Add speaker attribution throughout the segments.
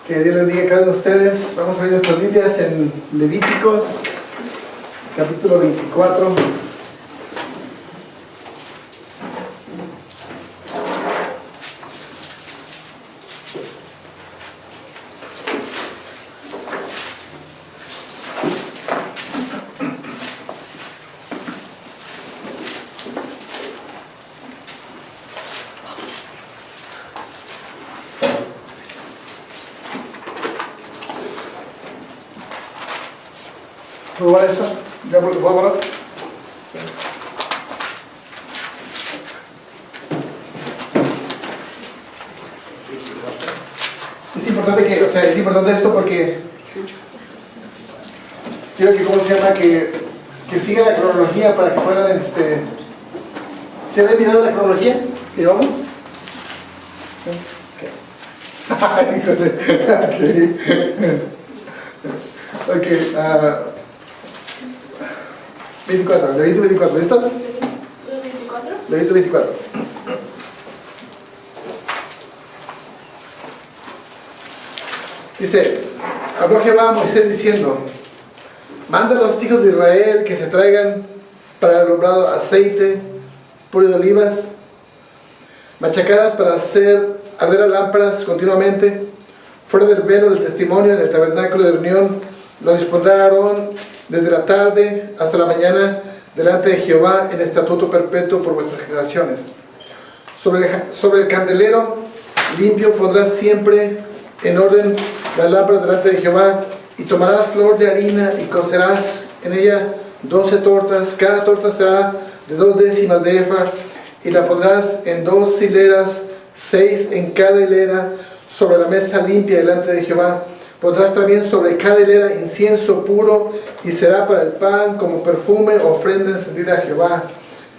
Speaker 1: Que Dios les diga a cada uno de ustedes. Vamos a abrir nuestras Biblias en Levíticos, capítulo 24. ¿Puedo borrar esto? ¿Ya puedo borrar? Es importante que, es importante esto porque quiero que, ¿cómo se llama? Que sigan la cronología para que puedan, ¿se ve mirando la cronología? ¿Llevamos? Ok, 24, Levítico 24, ¿listas? Levítico 24. Dice, habló Jehová a Moisés diciendo, manda a los hijos de Israel que se traigan para el alumbrado aceite, puro de olivas, machacadas para hacer arder a lámparas continuamente, fuera del velo del testimonio en el tabernáculo de reunión. Lo dispondrá Aarón desde la tarde hasta la mañana delante de Jehová en estatuto perpetuo por vuestras generaciones. Sobre el candelero limpio pondrás siempre en orden las lámparas delante de Jehová, y tomarás flor de harina y cocerás en ella 12 tortas. Cada torta será de 2 décimas de efa, y la pondrás en 2 hileras, 6 en cada hilera, sobre la mesa limpia delante de Jehová. Pondrás también sobre cada hilera incienso puro, y será para el pan como perfume, ofrenda encendida a Jehová.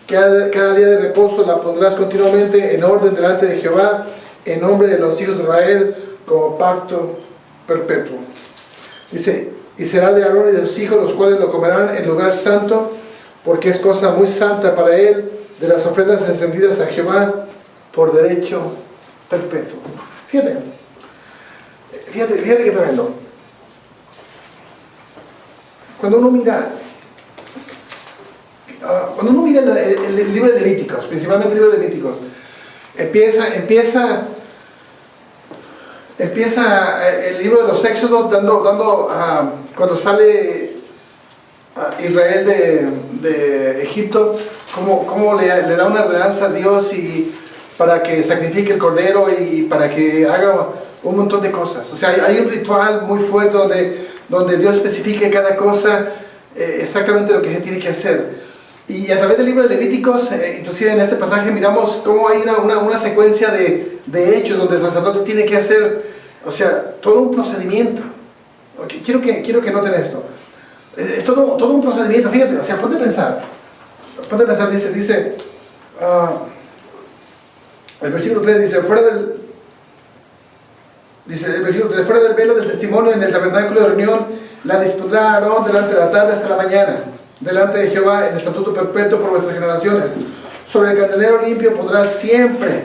Speaker 1: Cada día de reposo la pondrás continuamente en orden delante de Jehová, en nombre de los hijos de Israel, como pacto perpetuo. Dice, y será de Aarón y de sus hijos, los cuales lo comerán en lugar santo, porque es cosa muy santa para él, de las ofrendas encendidas a Jehová, por derecho perpetuo. Fíjate qué tremendo. Cuando uno mira el libro de Levíticos, principalmente el libro de Levíticos, empieza el libro de los Éxodos dando cuando sale Israel de Egipto, cómo le da una ordenanza a Dios y para que sacrifique el cordero y para que haga un montón de cosas. O sea, hay un ritual muy fuerte donde Dios especifica cada cosa, exactamente lo que se tiene que hacer. Y a través del libro de Levíticos, inclusive en este pasaje, miramos cómo hay una secuencia de hechos donde el sacerdote tiene que hacer, todo un procedimiento. Okay, quiero que noten esto. Es todo un procedimiento, fíjate, ponte a pensar, dice, el versículo 3 dice, fuera del velo del testimonio en el tabernáculo de reunión, la dispondrá Aarón delante de la tarde hasta la mañana, delante de Jehová en estatuto perpetuo por vuestras generaciones. Sobre el candelero limpio pondrás siempre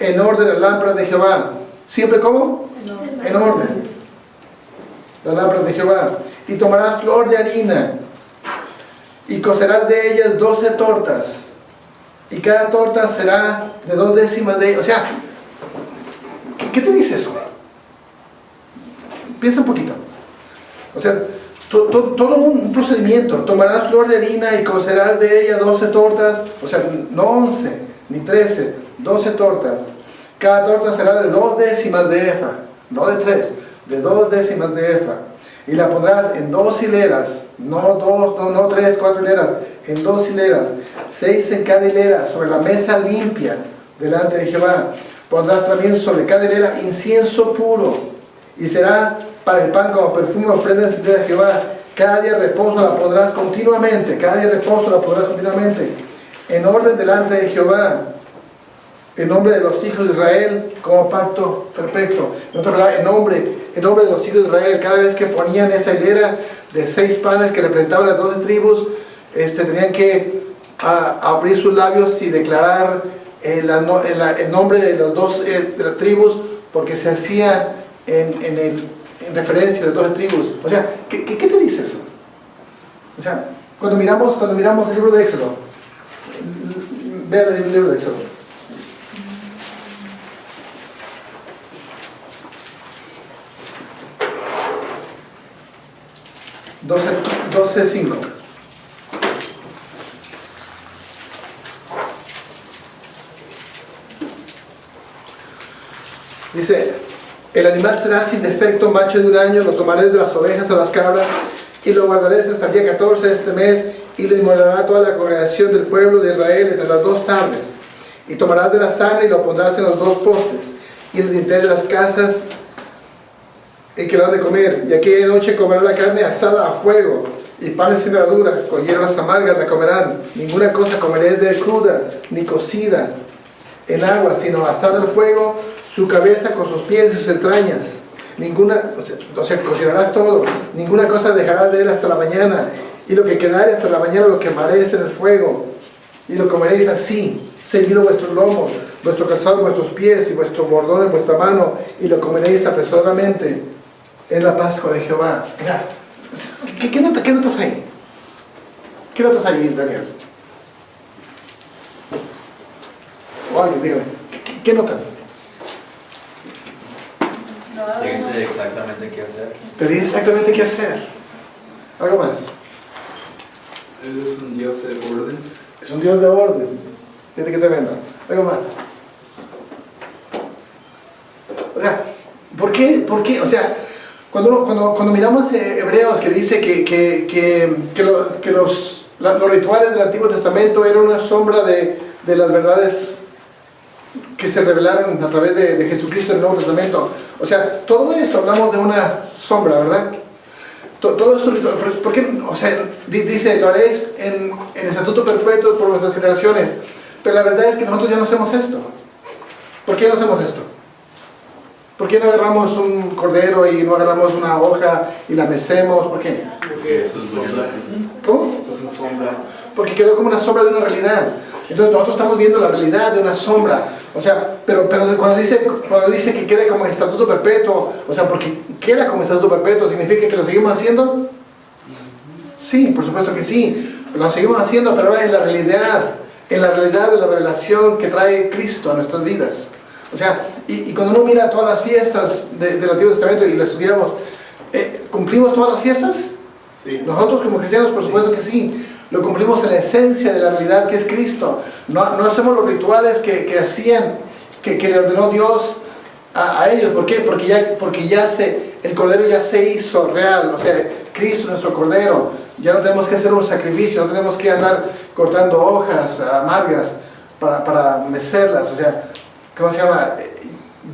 Speaker 1: en orden las lámparas de Jehová. ¿Siempre cómo? En orden. Las lámparas de Jehová. Y tomarás flor de harina y cocerás de ellas 12 tortas. Y cada torta será de 2 décimas de... ¿qué te dice eso? Piensa un poquito. Todo un procedimiento. Tomarás flor de harina y cocerás de ella 12 tortas. No 11 ni 13, 12 tortas. Cada torta será de 2 décimas de efa, no de 3, de 2 décimas de efa. Y la pondrás en 2 hileras, no 3, 4 hileras, en 2 hileras, 6 en cada hilera, sobre la mesa limpia delante de Jehová. Pondrás también sobre cada hilera incienso puro, y será para el pan como perfume, ofrenda encendida a Jehová. Cada día de reposo la pondrás continuamente, en orden delante de Jehová, en nombre de los hijos de Israel, como pacto perfecto. En otra palabra, en nombre de los hijos de Israel. Cada vez que ponían esa hilera de 6 panes que representaban las 12 tribus, tenían que abrir sus labios y declarar el nombre de las 2 de las tribus, porque se hacía en referencia a las 12 tribus. O sea, ¿qué te dice eso? O sea, cuando miramos el libro de Éxodo, vean el libro de Éxodo. 12:5. Dice, el animal será sin defecto, macho de un año, lo tomaré de las ovejas o las cabras y lo guardaré hasta el día 14 de este mes y lo inmolará toda la congregación del pueblo de Israel entre las 2 tardes. Y tomarás de la sangre y lo pondrás en los 2 postes y en el dintel de las casas en que lo han de comer. Y aquella noche comerán la carne asada a fuego y panes sin levadura, con hierbas amargas la comerán. Ninguna cosa comeréis de cruda ni cocida en agua, sino asada al fuego, su cabeza con sus pies y sus entrañas. Ninguna, o sea, cocinarás todo, ninguna cosa dejarás de él hasta la mañana, y lo que quedare hasta la mañana lo quemaréis en el fuego, y lo comeréis así, ceñido vuestros lomos, vuestro calzado en vuestros pies, y vuestro bordón en vuestra mano, y lo comeréis apresuradamente en la Pascua de Jehová. Mira, ¿qué notas ahí? ¿Qué notas ahí, Daniel? O alguien, dígame, ¿qué notan?
Speaker 2: Te dice exactamente qué hacer.
Speaker 1: Te dice exactamente qué hacer. ¿Algo más?
Speaker 3: Él es un Dios de orden.
Speaker 1: Es un Dios de orden. Fíjate qué tremendo. ¿Algo más? O sea, ¿por qué? O sea, cuando miramos Hebreos, que dice que los rituales del Antiguo Testamento eran una sombra de las verdades que se revelaron a través de Jesucristo en el Nuevo Testamento. O sea, todo esto hablamos de una sombra, ¿verdad? Todo esto, ¿por qué? O sea, dice, lo haréis en estatuto perpetuo por vuestras generaciones. Pero la verdad es que nosotros ya no hacemos esto. ¿Por qué no hacemos esto? ¿Por qué no agarramos un cordero y no agarramos una hoja y la mecemos? ¿Por qué?
Speaker 3: Porque eso es sombra.
Speaker 1: ¿Cómo?
Speaker 3: Eso es una sombra.
Speaker 1: Porque quedó como una sombra de una realidad. Entonces nosotros estamos viendo la realidad de una sombra. O sea, pero cuando dice que quede como estatuto perpetuo, o sea, porque queda como estatuto perpetuo, ¿significa que lo seguimos haciendo? Sí, por supuesto que sí. Lo seguimos haciendo, pero ahora en la realidad de la revelación que trae Cristo a nuestras vidas. O sea, y cuando uno mira todas las fiestas del Antiguo Testamento y lo estudiamos, ¿cumplimos todas las fiestas?
Speaker 3: Sí.
Speaker 1: Nosotros como cristianos, por supuesto que sí. Lo cumplimos en la esencia de la realidad que es Cristo. No hacemos los rituales que hacían, que le ordenó Dios a ellos. ¿Por qué? Porque el Cordero ya se hizo real. O sea, Cristo, nuestro Cordero. Ya no tenemos que hacer un sacrificio, no tenemos que andar cortando hojas amargas para mecerlas. O sea, ¿cómo se llama?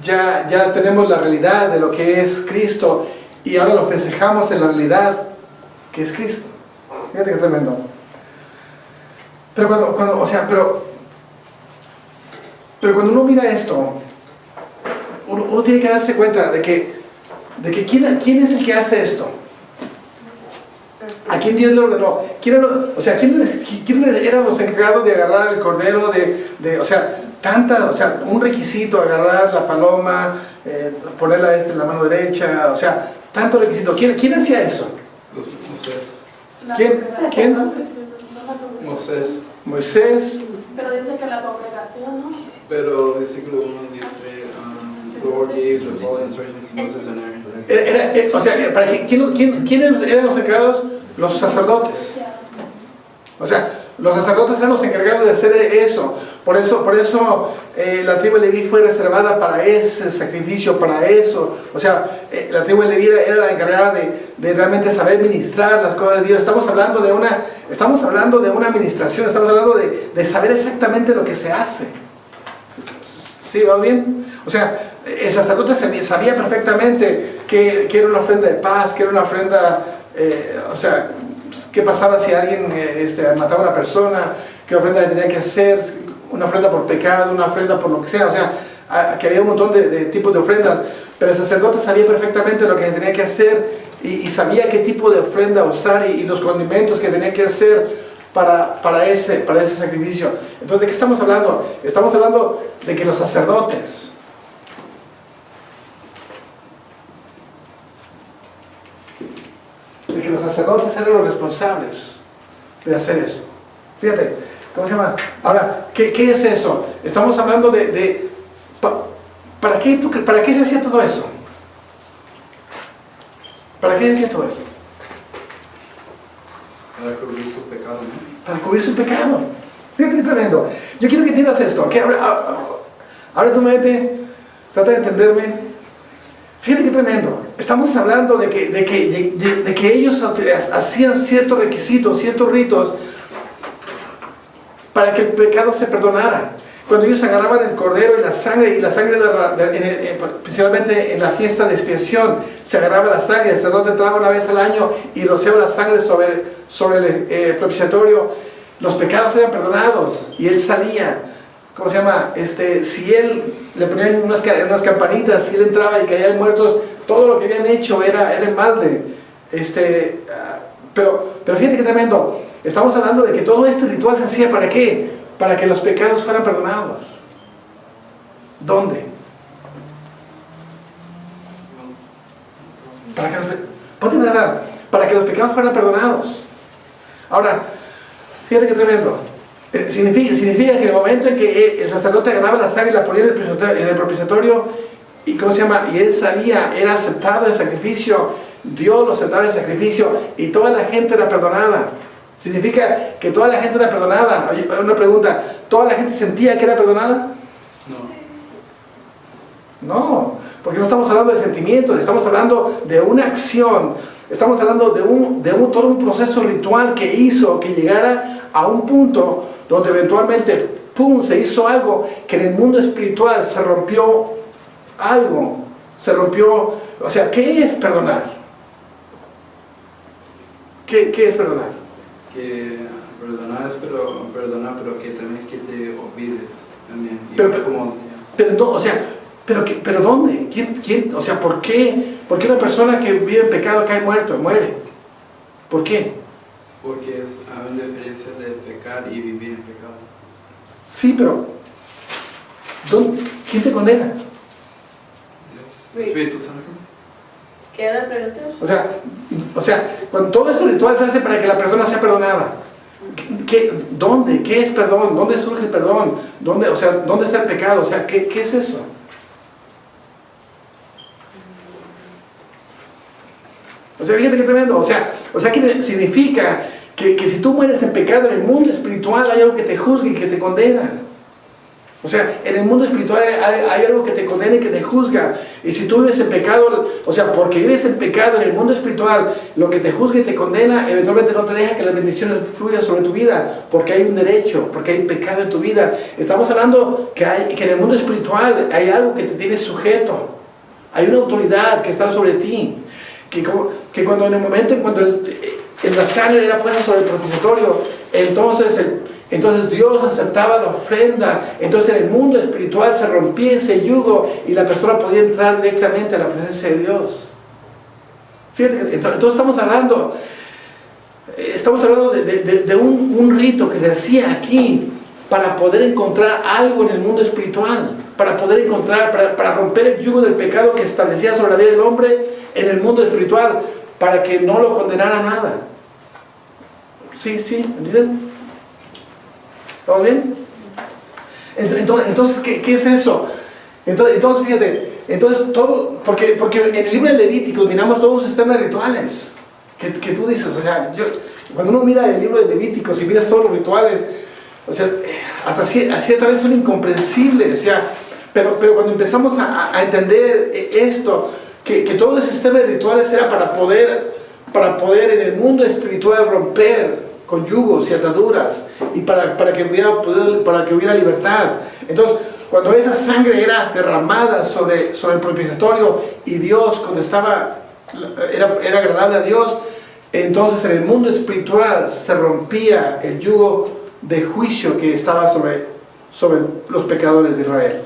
Speaker 1: Ya tenemos la realidad de lo que es Cristo y ahora lo festejamos en la realidad que es Cristo. Fíjate qué tremendo. Pero pero cuando uno mira esto, uno tiene que darse cuenta de que ¿quién es el que hace esto? ¿A quién Dios le ordenó? ¿Quiénes eran los encargados de agarrar el cordero? Un requisito, agarrar la paloma, ponerla en la mano derecha, o sea, tanto requisito. ¿Quién hacía eso?
Speaker 3: Moisés.
Speaker 1: ¿Quién?
Speaker 3: Moisés.
Speaker 1: Moisés.
Speaker 4: Pero dice que la congregación, ¿no?
Speaker 3: Pero el versículo 1 dice, the Lord gave the following instructions to Moses and Aaron. ¿Quiénes eran los encargados? Los sacerdotes. O sea, los sacerdotes eran los encargados de hacer eso. Por eso la tribu de Leví fue reservada para ese sacrificio, para eso. O sea, la tribu de Leví era la encargada de realmente saber ministrar las cosas de Dios. Estamos hablando de una administración, estamos hablando de saber exactamente lo que se hace. ¿Sí? ¿Va bien? O sea, el sacerdote sabía perfectamente que era una ofrenda de paz, que era una ofrenda, qué pasaba si alguien mataba a una persona, qué ofrenda tenía que hacer, una ofrenda por pecado, una ofrenda por lo que sea, o sea, que había un montón de tipos de ofrendas, pero el sacerdote sabía perfectamente lo que tenía que hacer y sabía qué tipo de ofrenda usar y los condimentos que tenía que hacer para ese sacrificio. Entonces, ¿de qué estamos hablando? Estamos hablando de que los sacerdotes que los sacerdotes eran los responsables de hacer eso. Fíjate, ¿cómo se llama? Ahora, ¿qué es eso? Estamos hablando ¿para qué se hacía todo eso? ¿Para qué se hacía todo eso?
Speaker 2: Para cubrir su pecado, ¿no?
Speaker 3: Para cubrir su pecado. Fíjate qué tremendo. Yo quiero que entiendas esto, ¿ok? Abre tu mente, trata de entenderme. Fíjate qué tremendo. Estamos hablando de que ellos hacían ciertos requisitos, ciertos ritos para que el pecado se perdonara. Cuando ellos agarraban el cordero y la sangre principalmente en la fiesta de expiación, se agarraba la sangre, el sacerdote entraba una vez al año y rociaba la sangre sobre el propiciatorio, los pecados eran perdonados y él salía. ¿Cómo se llama? Si él le ponían unas campanitas, si él entraba y caían muertos, todo lo que habían hecho era en balde. Pero fíjate qué tremendo. Estamos hablando de que todo este ritual se hacía ¿para qué? Para que los pecados fueran perdonados. ¿Dónde? Para que los pecados fueran perdonados. Ahora, fíjate qué tremendo. Significa que en el momento en que el sacerdote agarraba la sangre y la ponía en el propiciatorio, y ¿cómo se llama? Y él salía, era aceptado el sacrificio, Dios lo aceptaba el sacrificio y toda la gente era perdonada. Significa que toda la gente era perdonada. Oye, una pregunta, ¿toda la gente sentía que era perdonada? No, porque no estamos hablando de sentimientos, estamos hablando de una acción, estamos hablando de todo un proceso ritual que hizo que llegara a un punto donde eventualmente, ¡pum!, se hizo algo que en el mundo espiritual se rompió algo, o sea, ¿qué es perdonar? ¿Qué es perdonar?
Speaker 2: Que perdonar es perdonar, pero que también que te olvides también.
Speaker 3: Pero ¿dónde? ¿Quién? O sea, ¿por qué una persona que vive en pecado cae muere? ¿Por qué?
Speaker 2: Porque hay una diferencia de pecar y vivir en pecado.
Speaker 3: Sí, pero ¿quién te condena?
Speaker 2: Espíritu Santo.
Speaker 5: ¿Qué era la pregunta?
Speaker 3: O sea, cuando todo este ritual se hace para que la persona sea perdonada, ¿dónde? ¿Qué es perdón? ¿Dónde surge el perdón? ¿Dónde está el pecado? O sea, ¿qué es eso? O sea, fíjate qué tremendo. O sea que significa que si tú mueres en pecado en el mundo espiritual hay algo que te juzga y que te condena. O sea, en el mundo espiritual hay algo que te condena y que te juzga. Y si tú vives en pecado, o sea, porque vives en pecado en el mundo espiritual, lo que te juzga y te condena, eventualmente no te deja que las bendiciones fluyan sobre tu vida, porque hay un derecho, porque hay pecado en tu vida. Estamos hablando que en el mundo espiritual hay algo que te tiene sujeto. Hay una autoridad que está sobre ti. Que cuando en el momento en cuando la sangre era puesta sobre el propiciatorio, entonces Dios aceptaba la ofrenda, entonces en el mundo espiritual se rompía ese yugo y la persona podía entrar directamente a la presencia de Dios. Fíjate, entonces estamos hablando de un rito que se hacía aquí para poder encontrar algo en el mundo espiritual, para poder encontrar, para romper el yugo del pecado que se establecía sobre la vida del hombre en el mundo espiritual, para que no lo condenara a nada. ¿Sí? ¿Entienden? ¿Estamos bien? Entonces, ¿qué es eso? Entonces fíjate, porque en el libro de Levíticos miramos todo un sistema de rituales, que tú dices, o sea, cuando uno mira el libro de Levíticos y miras todos los rituales, o sea, hasta cierta vez son incomprensibles, o sea, pero cuando empezamos a entender esto, que todo ese sistema de rituales era para poder en el mundo espiritual romper con yugos y ataduras y para que hubiera libertad. Entonces, cuando esa sangre era derramada sobre el propiciatorio y Dios, cuando era agradable a Dios, entonces en el mundo espiritual se rompía el yugo de juicio que estaba sobre los pecadores de Israel.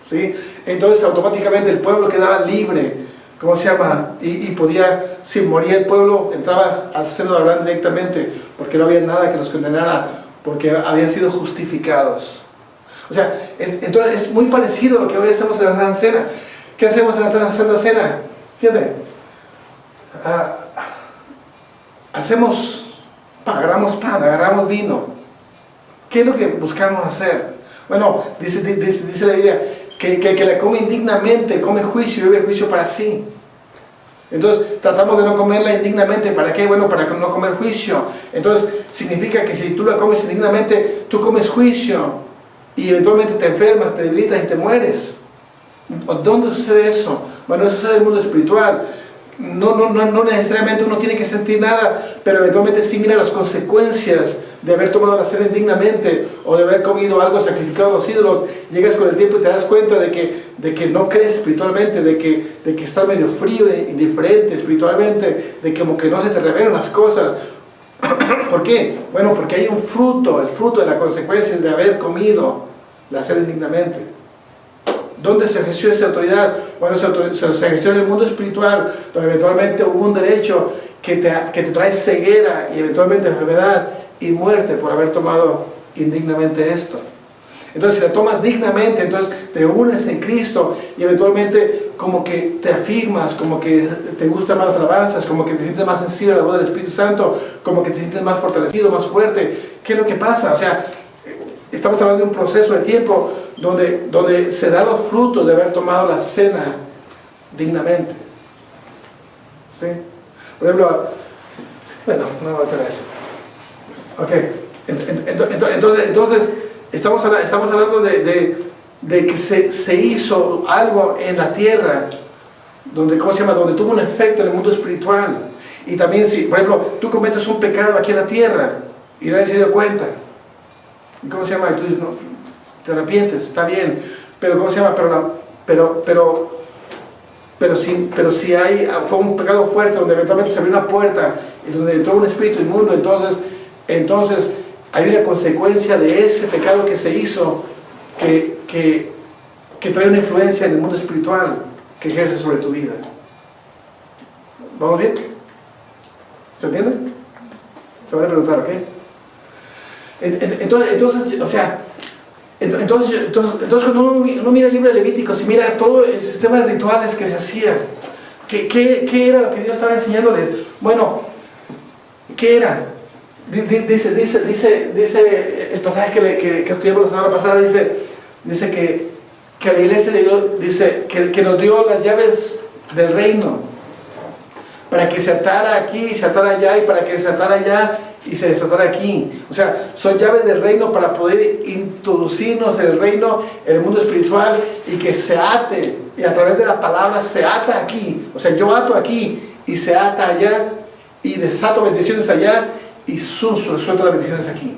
Speaker 3: ¿Sí? Entonces automáticamente el pueblo quedaba libre, ¿cómo se llama? Y podía, si moría el pueblo, entraba al seno de Abraham directamente, porque no había nada que los condenara, porque habían sido justificados. O sea, entonces es muy parecido a lo que hoy hacemos en la Santa Cena. ¿Qué hacemos en la Santa Cena? Fíjate,
Speaker 1: agarramos pan, agarramos vino. ¿Qué es lo que buscamos hacer? Bueno, dice la Biblia que el que la come indignamente come juicio y bebe juicio para sí. Entonces tratamos de no comerla indignamente. ¿Para qué? Bueno, para no comer juicio. Entonces significa que si tú la comes indignamente, tú comes juicio y eventualmente te enfermas, te debilitas y te mueres. ¿Dónde sucede eso? Bueno, eso sucede en el mundo espiritual. No necesariamente uno tiene que sentir nada, pero eventualmente sí mira las consecuencias de haber tomado la cena indignamente o de haber comido algo sacrificado a los ídolos. Llegas con el tiempo y te das cuenta de que no crees espiritualmente, de que estás medio frío e indiferente espiritualmente, de que como que no se te revelan las cosas. ¿Por qué? Bueno, porque hay un fruto, el fruto de la consecuencia de haber comido la cena indignamente. ¿Dónde se ejerció esa autoridad? Bueno, se ejerció en el mundo espiritual, donde eventualmente hubo un derecho que te trae ceguera y eventualmente enfermedad y muerte por haber tomado indignamente esto. Entonces, si la tomas dignamente, entonces te unes en Cristo y eventualmente como que te afirmas, como que te gustan más las alabanzas, como que te sientes más sensible a la voz del Espíritu Santo, como que te sientes más fortalecido, más fuerte. ¿Qué es lo que pasa? O sea, estamos hablando de un proceso de tiempo donde se dan los frutos de haber tomado la cena dignamente. ¿Sí? Por ejemplo, bueno, no voy a tener eso. Ok, entonces estamos hablando de que se hizo algo en la tierra donde, ¿cómo se llama? Donde tuvo un efecto en el mundo espiritual. Y también si, por ejemplo, tú cometes un pecado aquí en la tierra y nadie se dio cuenta. ¿Cómo se llama? Y tú dices, no, te arrepientes, está bien, pero ¿cómo se llama? Pero si fue un pecado fuerte donde eventualmente se abrió una puerta y donde entró un espíritu inmundo, entonces hay una consecuencia de ese pecado que se hizo que trae una influencia en el mundo espiritual que ejerce sobre tu vida. ¿Vamos bien? ¿Se entiende? Se van a preguntar, ¿ok? Entonces, o sea, entonces cuando uno mira el libro de Levíticos y mira todo el sistema de rituales que se hacía, ¿qué era lo que Dios estaba enseñándoles? Bueno, ¿qué era? Dice el pasaje que estudiamos la semana pasada, dice que a la iglesia le dio, dice que nos dio las llaves del reino para que se atara aquí, se atara allá y para que se atara allá y se desatara aquí. O sea, son llaves del reino para poder introducirnos en el reino, en el mundo espiritual, y que se ate, y a través de la palabra se ata aquí. O sea, yo ato aquí y se ata allá, y desato bendiciones allá y suelto las bendiciones aquí.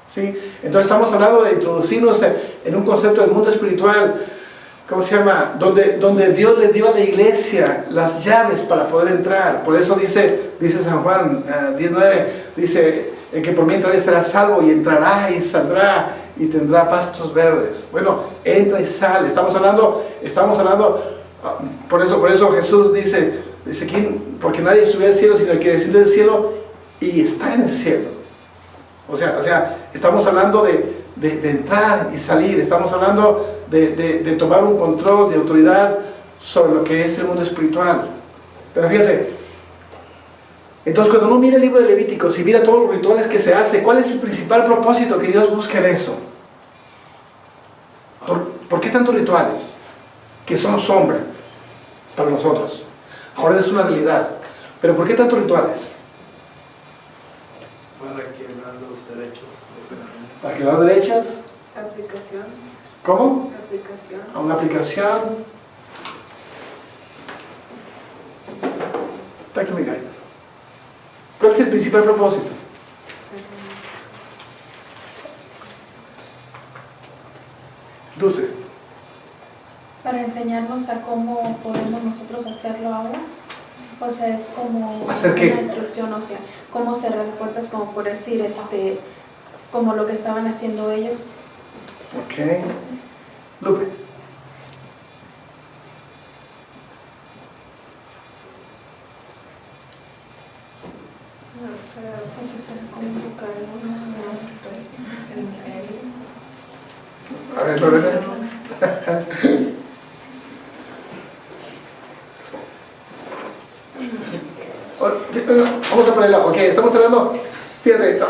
Speaker 1: ¿Sí? Entonces estamos hablando de introducirnos en un concepto del mundo espiritual, ¿cómo se llama? Donde Dios le dio a la iglesia las llaves para poder entrar. Por eso dice San Juan 19, dice, el que por mí entrará será salvo, y entrará y saldrá y tendrá pastos verdes. Bueno, entra y sale. Estamos hablando, por eso Jesús dice, ¿quién? Porque nadie subió al cielo sino el que descendió del cielo y está en el cielo. O sea, estamos hablando de entrar y salir. Estamos hablando de tomar un control de autoridad sobre lo que es el mundo espiritual. Pero fíjate, entonces cuando uno mira el libro de Levíticos y mira todos los rituales que se hace, ¿cuál es el principal propósito que Dios busca en eso? ¿Por qué tantos rituales? Que son sombra para nosotros. Ahora es una realidad. Pero ¿por qué tantos rituales?
Speaker 2: Para quebrar los derechos.
Speaker 1: ¿Para quebrar derechos?
Speaker 5: Aplicación.
Speaker 1: ¿Cómo?
Speaker 5: Aplicación.
Speaker 1: A una aplicación. Talk to me, guys. ¿Cuál es el principal propósito? Dulce.
Speaker 4: Para enseñarnos a cómo podemos nosotros hacerlo ahora. O sea, es como
Speaker 1: ¿Hacer
Speaker 4: una
Speaker 1: qué?
Speaker 4: instrucción, o sea, cómo cerrar puertas, como por decir, como lo que estaban haciendo ellos.
Speaker 1: Ok. Lupe. A ver, Lorena. Vamos a ponerla, ok, estamos hablando, fíjate,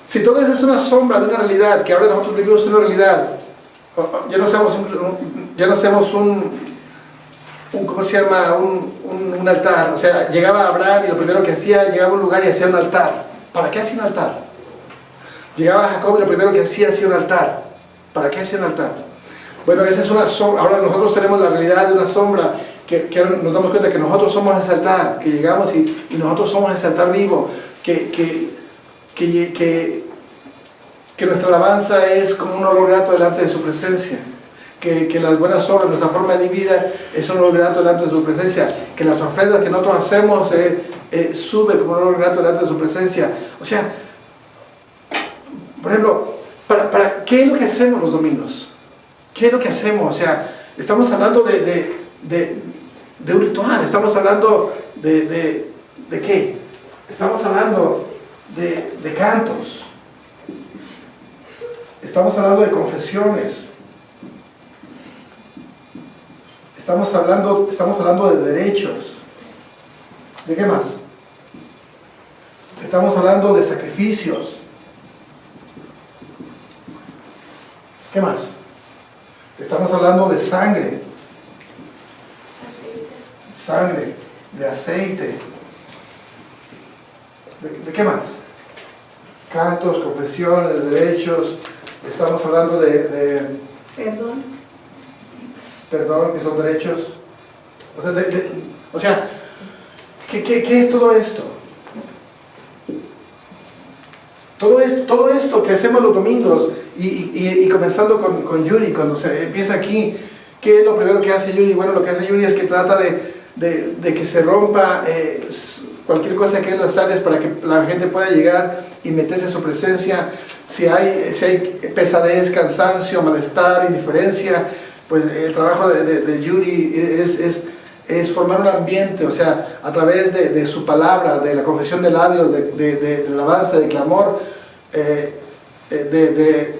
Speaker 1: si todo eso es una sombra de una realidad, que ahora nosotros vivimos una realidad, ya no seamos ¿cómo se llama? Un altar. O sea, llegaba Abraham y lo primero que hacía, llegaba a un lugar y hacía un altar. ¿Para qué hacía un altar? Llegaba Jacob y lo primero que hacía un altar. ¿Para qué hacía un altar? Bueno, esa es una sombra. Ahora nosotros tenemos la realidad de una sombra, que nos damos cuenta que nosotros somos ese altar, que llegamos y nosotros somos ese altar vivo, que nuestra alabanza es como un olor grato delante de su presencia. Que las buenas obras, nuestra forma de vida es un olor grato delante de su presencia, que las ofrendas que nosotros hacemos sube como un olor grato delante de su presencia. O sea, por ejemplo, ¿para qué es lo que hacemos los domingos? ¿Qué es lo que hacemos? O sea, estamos hablando de un ritual, estamos hablando ¿de qué? Estamos hablando de cantos, estamos hablando de confesiones. Estamos hablando de derechos. ¿De qué más? Estamos hablando de sacrificios. ¿Qué más? Estamos hablando de sangre. Sangre, de aceite. ¿De qué más? Cantos, confesiones, derechos. Estamos hablando de perdón, que son derechos. O sea, ¿qué es todo esto? Todo esto que hacemos los domingos y comenzando con Yuri, cuando se empieza aquí, ¿qué es lo primero que hace Yuri? Bueno, lo que hace Yuri es que trata de que se rompa cualquier cosa que él los sales para que la gente pueda llegar y meterse en su presencia. Si hay pesadez, cansancio, malestar, indiferencia, pues el trabajo de Yuri es formar un ambiente, o sea, a través de su palabra, de la confesión de labios, de alabanza, de clamor, de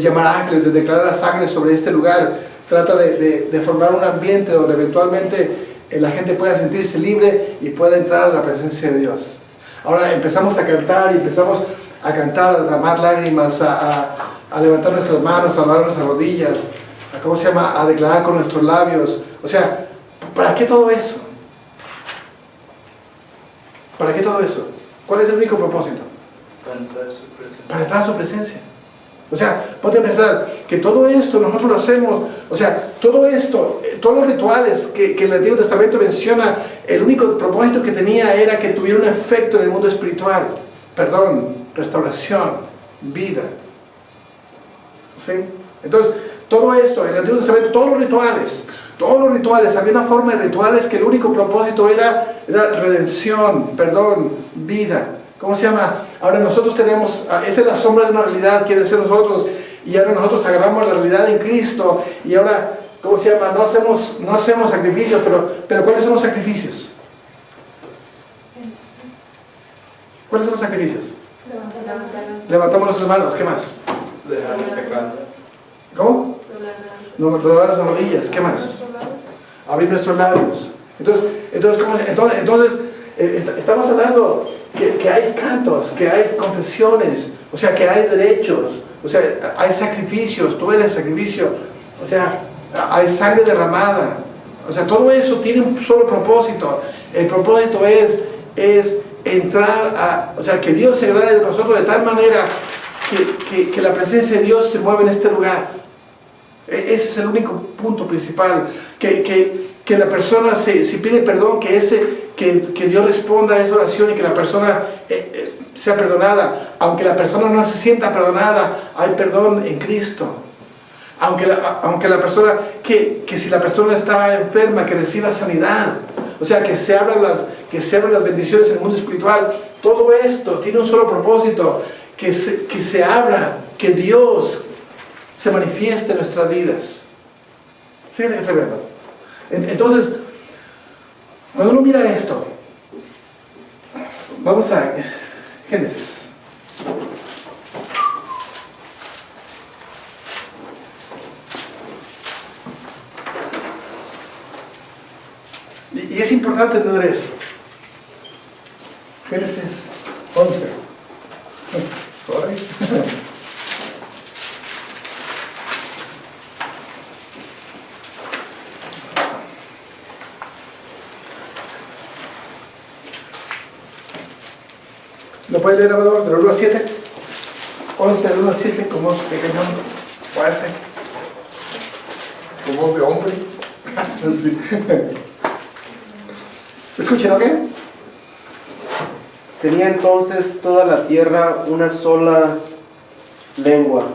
Speaker 1: llamar ángeles, de declarar la sangre sobre este lugar. Trata de formar un ambiente donde eventualmente la gente pueda sentirse libre y pueda entrar a la presencia de Dios. Ahora empezamos a cantar y empezamos a cantar, a derramar lágrimas, a levantar nuestras manos, a doblar nuestras rodillas, a declarar con nuestros labios. O sea, ¿para qué todo eso? ¿Para qué todo eso? ¿Cuál es el único propósito?
Speaker 2: Para entrar a su presencia.
Speaker 1: Para entrar a su presencia. O sea, ponte a pensar que todo esto nosotros lo hacemos, o sea, todo esto, todos los rituales que el Antiguo Testamento menciona, el único propósito que tenía era que tuviera un efecto en el mundo espiritual. Perdón, restauración, vida. ¿Sí? Entonces, todo esto, en el Antiguo Testamento, todos los rituales, había una forma de rituales que el único propósito era redención, perdón, vida. ¿Cómo se llama? Ahora nosotros tenemos, esa es la sombra de una realidad, quiere ser nosotros, y ahora nosotros agarramos la realidad en Cristo, y ahora, ¿cómo se llama? No hacemos sacrificios, pero ¿cuáles son los sacrificios? ¿Cuáles son los sacrificios? Levantamos nuestras manos, ¿qué más?
Speaker 2: Dejar secar.
Speaker 1: ¿Cómo? Doblar las rodillas, ¿qué más? Abrir nuestros labios. Entonces, estamos hablando que hay cantos, que hay confesiones, o sea, que hay derechos, o sea, hay sacrificios, tú eres sacrificio, o sea, hay sangre derramada, o sea, todo eso tiene un solo propósito. El propósito es entrar o sea, que Dios se agrade de nosotros de tal manera que la presencia de Dios se mueve en este lugar. Ese es el único punto principal, que la persona si pide perdón, que Dios responda a esa oración y que la persona sea perdonada. Aunque la persona no se sienta perdonada, hay perdón en Cristo. Aunque la persona, que si la persona está enferma, que reciba sanidad. O sea, que se abran las bendiciones en el mundo espiritual. Todo esto tiene un solo propósito, que se abra, que Dios se manifieste en nuestras vidas. Fíjate que tremendo. Entonces, cuando uno mira esto, vamos a Génesis. Y es importante entender esto. Génesis 11. Sorry. ¿Lo puede leer, Amador? Del 1 al 7. 11 del 1 al 7, como de cañón fuerte. Como de hombre. Sí. ¿Escuchen, ok?
Speaker 6: Tenía entonces toda la tierra una sola lengua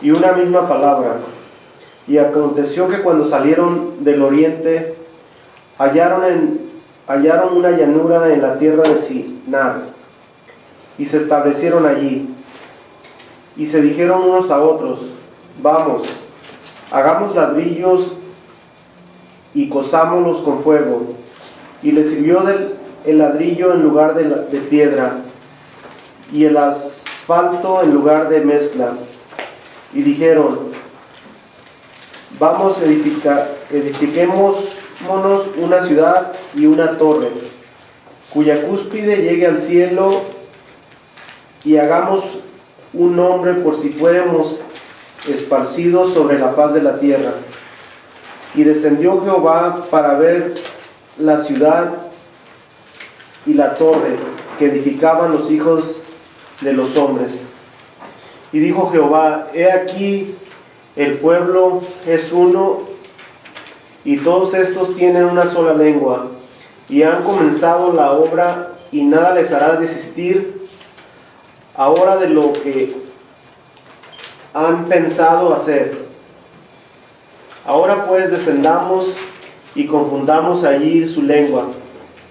Speaker 6: y una misma palabra. Y aconteció que cuando salieron del oriente, hallaron una llanura en la tierra de Sinar, y se establecieron allí. Y se dijeron unos a otros: vamos, hagamos ladrillos y cosámoslos con fuego. Y les sirvió el ladrillo en lugar de piedra, y el asfalto en lugar de mezcla. Y dijeron: vamos, edifiquémonos una ciudad y una torre, cuya cúspide llegue al cielo, y hagamos un nombre por si fuéramos esparcidos sobre la faz de la tierra. Y descendió Jehová para ver la ciudad y la torre que edificaban los hijos de los hombres. Y dijo Jehová: he aquí, el pueblo es uno, y todos estos tienen una sola lengua, y han comenzado la obra, y nada les hará desistir ahora de lo que han pensado hacer. Ahora pues descendamos y confundamos allí su lengua,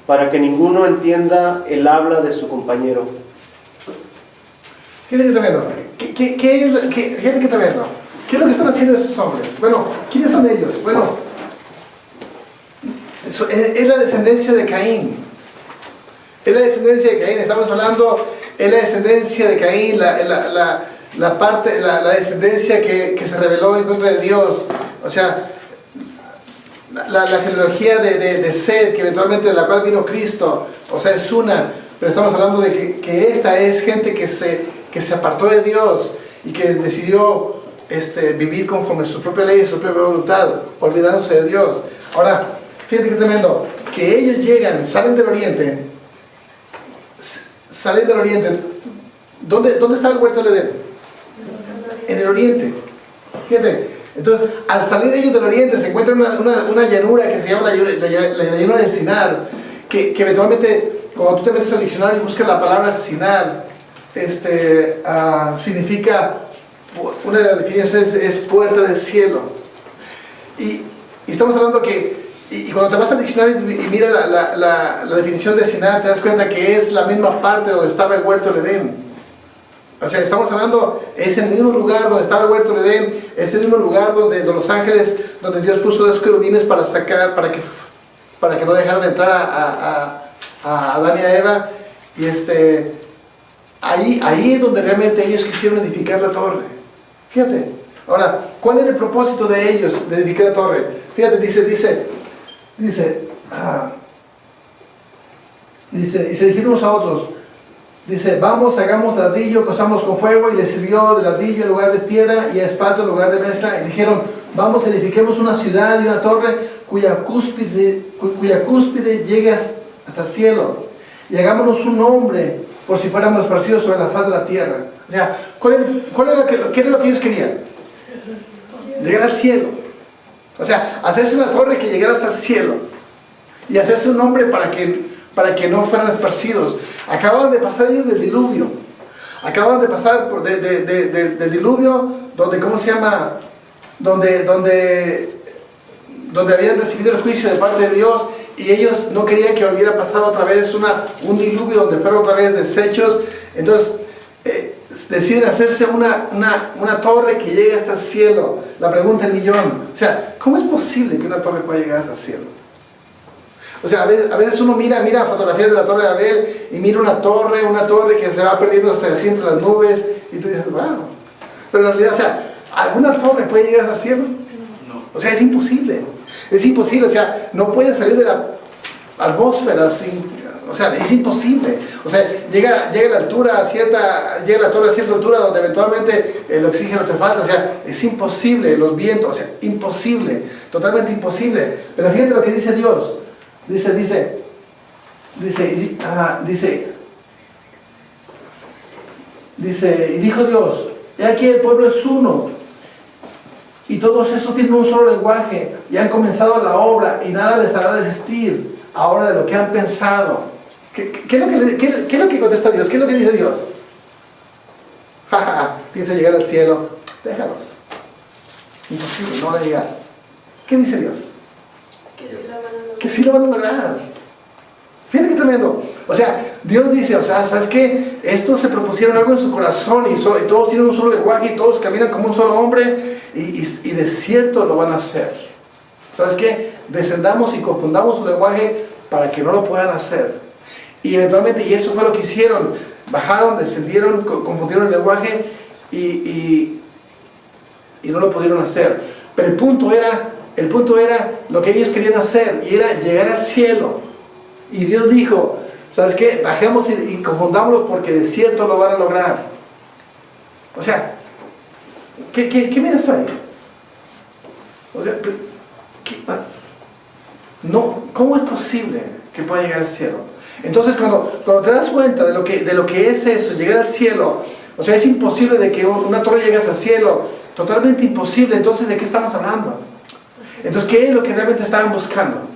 Speaker 6: para que ninguno entienda el habla de su compañero.
Speaker 1: Fíjate que tremendo. Fíjate que tremendo. ¿Qué es lo que están haciendo esos hombres? Bueno, ¿quiénes son ellos? Bueno, es la descendencia de Caín. Es la descendencia de Caín. Estamos hablando, es la descendencia de Caín, la descendencia que se rebeló en contra de Dios. O sea, la genealogía de Seth, que eventualmente de la cual vino Cristo, o sea, es una, pero estamos hablando de que esta es gente que se apartó de Dios y que decidió vivir conforme a su propia ley y su propia voluntad, olvidándose de Dios. Ahora, fíjate qué tremendo, que ellos llegan, salen del oriente. ¿Dónde está el huerto del Edén? En el oriente. Fíjate. Entonces, al salir ellos del oriente, se encuentran una llanura que se llama la llanura de Sinar, que eventualmente, cuando tú te metes al diccionario y buscas la palabra Sinar, significa, una de las definiciones es puerta del cielo. Y estamos hablando que, y cuando te vas al diccionario y mira la definición de Sinar, te das cuenta que es la misma parte donde estaba el huerto del Edén. O sea, estamos hablando, es el mismo lugar donde estaba el huerto del Edén, es el mismo lugar donde los ángeles, donde Dios puso dos querubines para que no dejaran entrar a Adán y a Eva. Y ahí es donde realmente ellos quisieron edificar la torre. Fíjate. Ahora, ¿cuál era el propósito de ellos de edificar la torre? Fíjate, dice, y se dijeron unos a otros. Dice, vamos, hagamos ladrillo, cosamos con fuego, y les sirvió de ladrillo en lugar de piedra y asfalto en lugar de mezcla. Y dijeron, vamos, edifiquemos una ciudad y una torre cuya cúspide llegue hasta el cielo. Y hagámonos un nombre por si fuéramos esparcidos sobre la faz de la tierra. O sea, ¿qué era lo que ellos querían? Llegar al cielo. O sea, hacerse una torre que llegara hasta el cielo. Y hacerse un nombre para que no fueran esparcidos. Acaban de pasar ellos del diluvio. Acaban de pasar del diluvio, donde, ¿cómo se llama? Donde habían recibido el juicio de parte de Dios, y ellos no querían que volviera a pasar otra vez un diluvio donde fueron otra vez deshechos. Entonces deciden hacerse una torre que llegue hasta el cielo. La pregunta del millón. O sea, ¿cómo es posible que una torre pueda llegar hasta el cielo? O sea, a veces uno mira fotografías de la Torre de Babel y mira una torre que se va perdiendo así entre las nubes, y tú dices, wow. Pero en realidad, o sea, ¿alguna torre puede llegar hasta el cielo?
Speaker 2: No.
Speaker 1: O sea, es imposible. Es imposible, o sea, no puede salir de la atmósfera sin... O sea, es imposible. O sea, llega a la altura a cierta altura donde eventualmente el oxígeno te falta. O sea, es imposible, los vientos, o sea, imposible, totalmente imposible. Pero fíjate lo que dice Dios. Dice, y dijo Dios, he aquí el pueblo es uno, y todos esos tienen un solo lenguaje, y han comenzado la obra, y nada les hará desistir ahora de lo que han pensado. ¿Qué es lo que contesta Dios? ¿Qué es lo que dice Dios? Piensa llegar al cielo. Déjalos. Imposible, no van a llegar. ¿Qué dice Dios? Que sí lo van a lograr. Fíjate qué tremendo. O sea, Dios dice, o sea, ¿sabes qué? Estos se propusieron algo en su corazón y todos tienen un solo lenguaje y todos caminan como un solo hombre y de cierto lo van a hacer. ¿Sabes qué? Descendamos y confundamos su lenguaje para que no lo puedan hacer. Y eventualmente, y eso fue lo que hicieron, bajaron, descendieron, confundieron el lenguaje y no lo pudieron hacer. Pero el punto era lo que ellos querían hacer, y era llegar al cielo. Y Dios dijo, ¿sabes qué? Bajemos y confundámoslos porque de cierto lo van a lograr. O sea, ¿qué mira esto ahí? O sea, no, ¿cómo es posible que pueda llegar al cielo? Entonces cuando te das cuenta de lo que es eso, llegar al cielo, o sea, es imposible de que una torre llegue al cielo, totalmente imposible. Entonces, ¿de qué estamos hablando? Entonces, ¿qué es lo que realmente estaban buscando?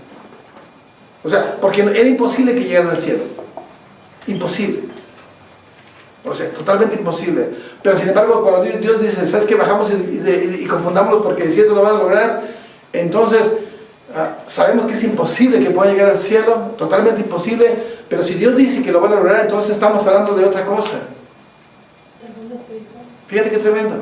Speaker 1: O sea, porque era imposible que llegaran al cielo. Imposible. O sea, totalmente imposible. Pero sin embargo, cuando Dios dice, ¿sabes qué? Bajamos y confundámoslos porque de cierto lo van a lograr. Entonces, sabemos que es imposible que puedan llegar al cielo. Totalmente imposible. Pero si Dios dice que lo van a lograr, entonces estamos hablando de otra cosa. Fíjate qué tremendo.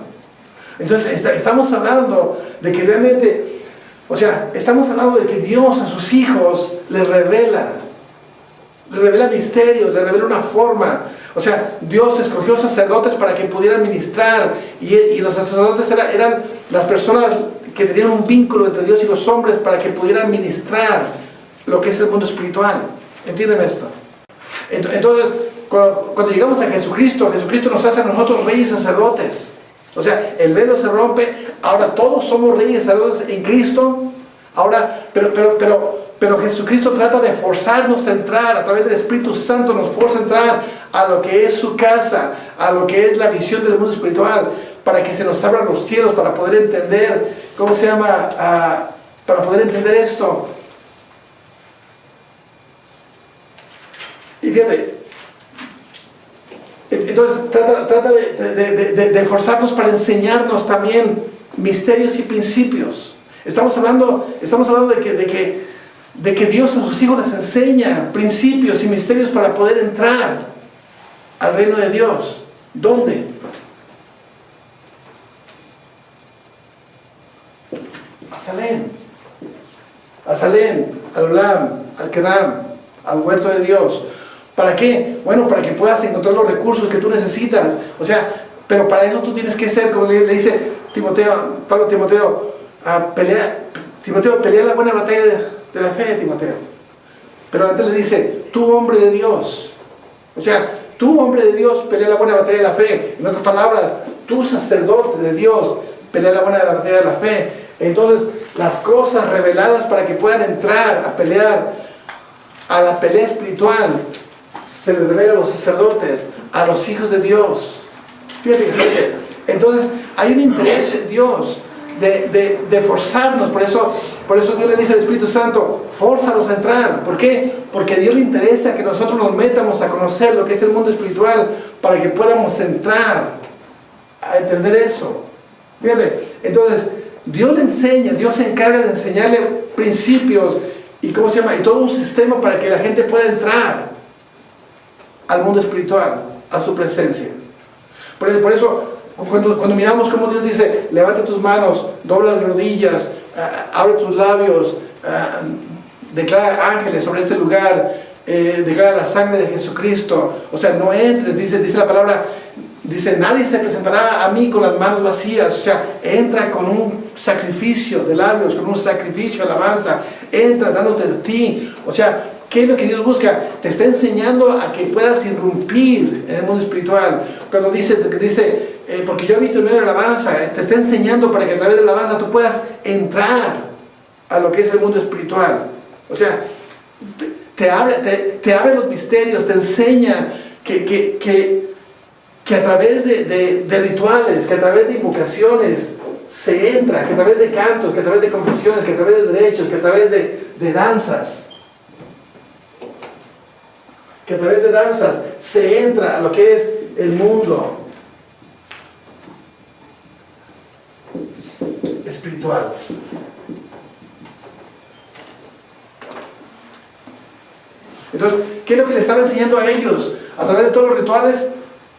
Speaker 1: Entonces, estamos hablando de que realmente, o sea, estamos hablando de que Dios a sus hijos les revela misterios, les revela una forma. O sea, Dios escogió sacerdotes para que pudieran ministrar, y los sacerdotes eran las personas que tenían un vínculo entre Dios y los hombres para que pudieran ministrar lo que es el mundo espiritual. ¿Entienden esto? Entonces, cuando llegamos a Jesucristo nos hace a nosotros reyes sacerdotes. O sea, el velo se rompe, ahora todos somos reyes sacerdotes en Cristo. Ahora, pero Jesucristo trata de forzarnos a entrar, a través del Espíritu Santo nos forza a entrar a lo que es su casa, a lo que es la visión del mundo espiritual, para que se nos abran los cielos, para poder entender, para poder entender esto. Y fíjate, entonces trata de forzarnos para enseñarnos también misterios y principios. Estamos hablando de que Dios a sus hijos les enseña principios y misterios para poder entrar al reino de Dios. ¿Dónde? A Salem, al Olam, al Kedam, al huerto de Dios. ¿Para qué? Bueno, para que puedas encontrar los recursos que tú necesitas. O sea, pero para eso tú tienes que ser, como le dice Pablo a Timoteo, pelea la buena batalla de la fe, Timoteo. Pero antes le dice, tú hombre de Dios. O sea, tú hombre de Dios, pelea la buena batalla de la fe. En otras palabras, tú sacerdote de Dios, pelea la buena batalla de la fe. Entonces, las cosas reveladas para que puedan entrar a pelear, a la pelea espiritual, se le revela a los sacerdotes, a los hijos de Dios. Fíjate. Entonces, hay un interés en Dios de forzarnos. Por eso Dios le dice al Espíritu Santo, fórzanos a entrar. ¿Por qué? Porque a Dios le interesa que nosotros nos metamos a conocer lo que es el mundo espiritual, para que podamos entrar a entender eso. Fíjate, entonces Dios le enseña, Dios se encarga de enseñarle principios y todo un sistema para que la gente pueda entrar al mundo espiritual, a su presencia. Por eso cuando miramos cómo Dios dice, levanta tus manos, dobla las rodillas, abre tus labios, declara ángeles sobre este lugar, declara la sangre de Jesucristo. O sea, no entres, dice la palabra, dice, nadie se presentará a mí con las manos vacías. O sea, entra con un sacrificio de labios, con un sacrificio de alabanza, entra dándote de ti. O sea,
Speaker 3: ¿Qué es lo que Dios busca? Te está enseñando a que puedas irrumpir en el mundo espiritual. Cuando dice porque yo habito en medio de la alabanza, te está enseñando para que a través de la alabanza tú puedas entrar a lo que es el mundo espiritual. O sea, te abre los misterios, te enseña que a través de rituales, que a través de invocaciones se entra, que a través de cantos, que a través de confesiones, que a través de derechos, que a través de danzas, que a través de danzas se entra a lo que es el mundo espiritual. Entonces, ¿qué es lo que le estaba enseñando a ellos? A través de todos los rituales,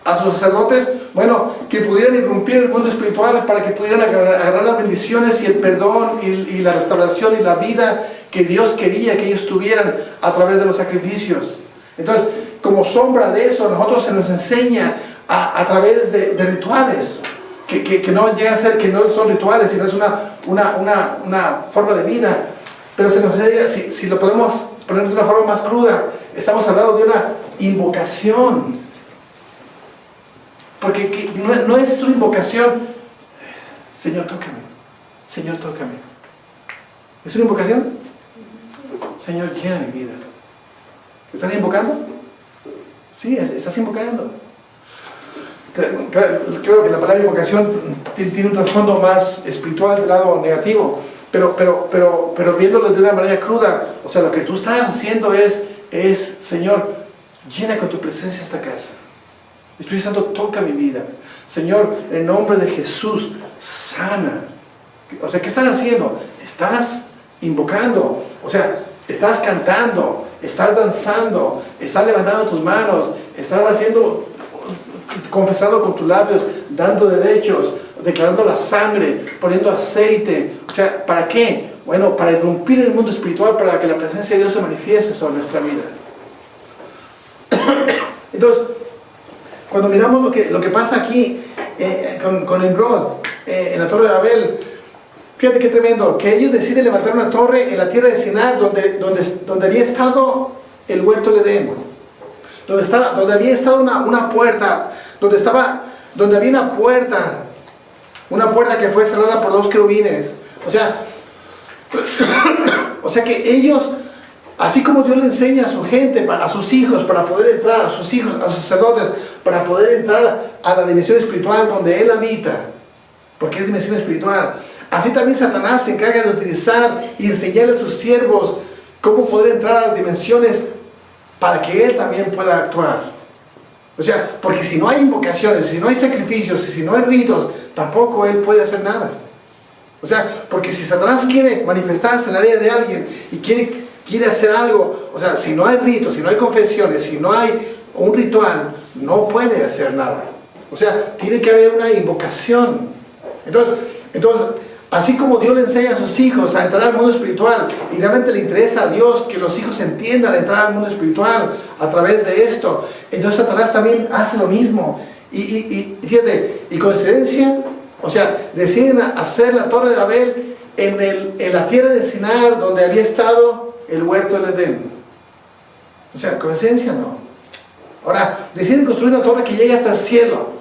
Speaker 3: a sus sacerdotes, bueno, que pudieran irrumpir el mundo espiritual para que pudieran agarrar las bendiciones y el perdón y la restauración y la vida que Dios quería que ellos tuvieran a través de los sacrificios. Entonces, como sombra de eso, a nosotros se nos enseña a través de rituales, que no llega a ser, que no son rituales, sino es una forma de vida. Pero se nos enseña, si lo podemos poner de una forma más cruda, estamos hablando de una invocación. Porque no es una invocación, Señor, tócame, Señor, tócame. ¿Es una invocación? Señor, llena mi vida. ¿Estás invocando? Sí, estás invocando. Creo que la palabra invocación tiene un trasfondo más espiritual del lado negativo, pero viéndolo de una manera cruda, o sea, lo que tú estás haciendo es Señor, llena con tu presencia esta casa. Espíritu Santo, toca mi vida. Señor, en el nombre de Jesús, sana. O sea, ¿qué estás haciendo? Estás invocando, o sea, estás cantando, estás danzando, estás levantando tus manos, estás confesando con tus labios, dando derechos, declarando la sangre, poniendo aceite. O sea, ¿para qué? Bueno, para irrumpir en el mundo espiritual, para que la presencia de Dios se manifieste sobre nuestra vida. Entonces, cuando miramos lo que pasa aquí con Nimrod, en la Torre de Babel, fíjate qué tremendo, que ellos deciden levantar una torre en la tierra de Sinar, donde había estado el huerto del Edén, donde había estado una puerta, donde había una puerta que fue cerrada por 2 querubines. O sea que ellos, así como Dios le enseña a su gente, a sus hijos, para poder entrar, a sus hijos, a sus sacerdotes, para poder entrar a la dimensión espiritual donde Él habita, porque es dimensión espiritual, así también Satanás se encarga de utilizar y enseñarle a sus siervos cómo poder entrar a las dimensiones para que Él también pueda actuar. O sea, porque si no hay invocaciones, si no hay sacrificios, si no hay ritos, tampoco Él puede hacer nada. O sea, porque si Satanás quiere manifestarse en la vida de alguien y quiere hacer algo, o sea, si no hay ritos, si no hay confesiones, si no hay un ritual, no puede hacer nada. O sea, tiene que haber una invocación. Entonces, así como Dios le enseña a sus hijos a entrar al mundo espiritual, y realmente le interesa a Dios que los hijos entiendan entrar al mundo espiritual a través de esto, entonces Satanás también hace lo mismo. Y fíjate, y coincidencia, o sea, deciden hacer la Torre de Babel en la tierra de Sinar, donde había estado el huerto del Edén. O sea, coincidencia no. Ahora, deciden construir una torre que llegue hasta el cielo.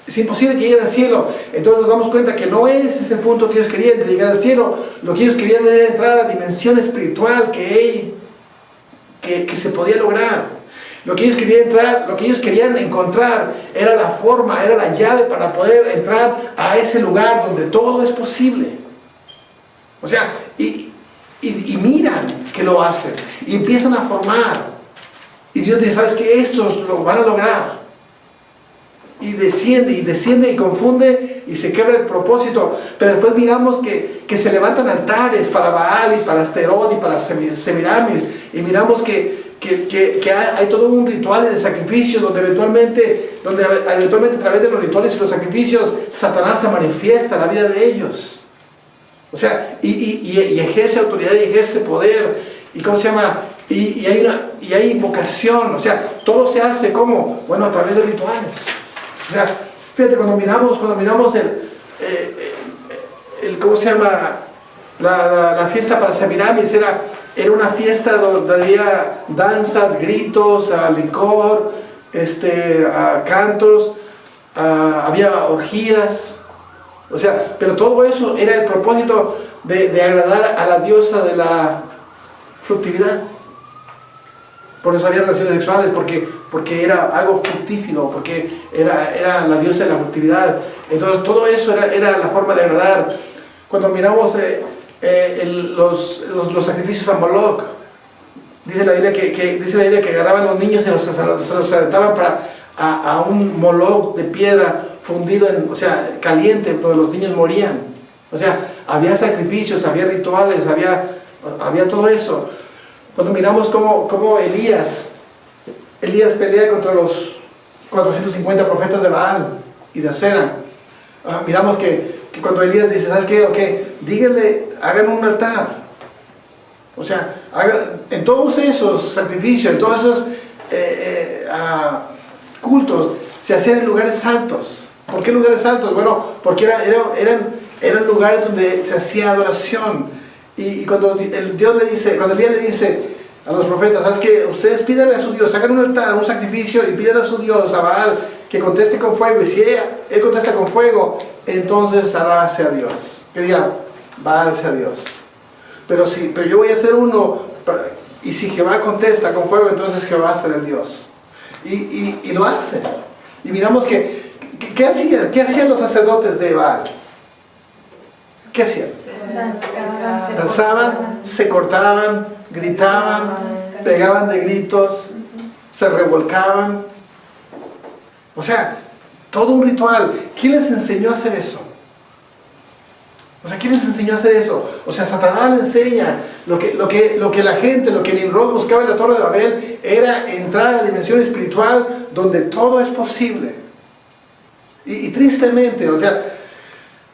Speaker 3: Es imposible que lleguen al cielo. Entonces nos damos cuenta que no ese es el punto que ellos querían, de llegar al cielo. Lo que ellos querían era entrar a la dimensión espiritual que se podía lograr. Lo que ellos querían encontrar era la forma, era la llave para poder entrar a ese lugar donde todo es posible. O sea, y miran que lo hacen, y empiezan a formar. Y Dios dice, ¿sabes qué? Estos lo van a lograr. Y desciende y confunde y se quebra el propósito. Pero después miramos que se levantan altares para Baal y para Asterot y para Semiramis. Y miramos que hay todo un ritual de sacrificios donde eventualmente a través de los rituales y los sacrificios Satanás se manifiesta en la vida de ellos. O sea, y ejerce autoridad y ejerce poder. ¿Y cómo se llama? Y hay invocación. O sea, todo se hace como, bueno, a través de rituales. O sea, fíjate, cuando miramos ¿cómo se llama? La fiesta para Semiramis era era una fiesta donde había danzas, gritos, licor, cantos, había orgías. O sea, pero todo eso era el propósito de agradar a la diosa de la fructividad. Por eso había relaciones sexuales, porque era algo fructífero, porque era la diosa de la fructividad. Entonces todo eso era la forma de agradar. Cuando miramos los sacrificios a Moloch, dice la Biblia que agarraban a los niños y se los aventaban a un Moloch de piedra fundido, o sea, caliente, donde los niños morían. O sea, había sacrificios, había rituales, había todo eso. Cuando miramos cómo Elías pelea contra los 450 profetas de Baal y de Acera, miramos que cuando Elías dice, ¿sabes qué? Okay, díganle, hagan un altar. O sea, en todos esos sacrificios, en todos esos cultos, se hacían en lugares altos. ¿Por qué lugares altos? Bueno, porque eran lugares donde se hacía adoración. Y cuando Elías le dice a los profetas, ¿sabes qué? Ustedes pídanle a su Dios, hagan un altar, un sacrificio y pídanle a su Dios, a Baal, que conteste con fuego. Y si él contesta con fuego, entonces Alá sea Dios. Que diga, Baal sea Dios. Pero yo voy a hacer uno, y si Jehová contesta con fuego, entonces Jehová será el Dios. Y lo hace. Y miramos ¿qué hacían? ¿Qué hacían los sacerdotes de Baal? ¿Qué hacían? Danzaban, se cortaban, gritaban, pegaban de gritos, se revolcaban. O sea, todo un ritual. ¿Quién les enseñó a hacer eso? O sea, ¿quién les enseñó a hacer eso? O sea, Satanás le enseña lo que la gente, lo que Nimrod buscaba en la Torre de Babel, era entrar a la dimensión espiritual donde todo es posible. Y tristemente, o sea,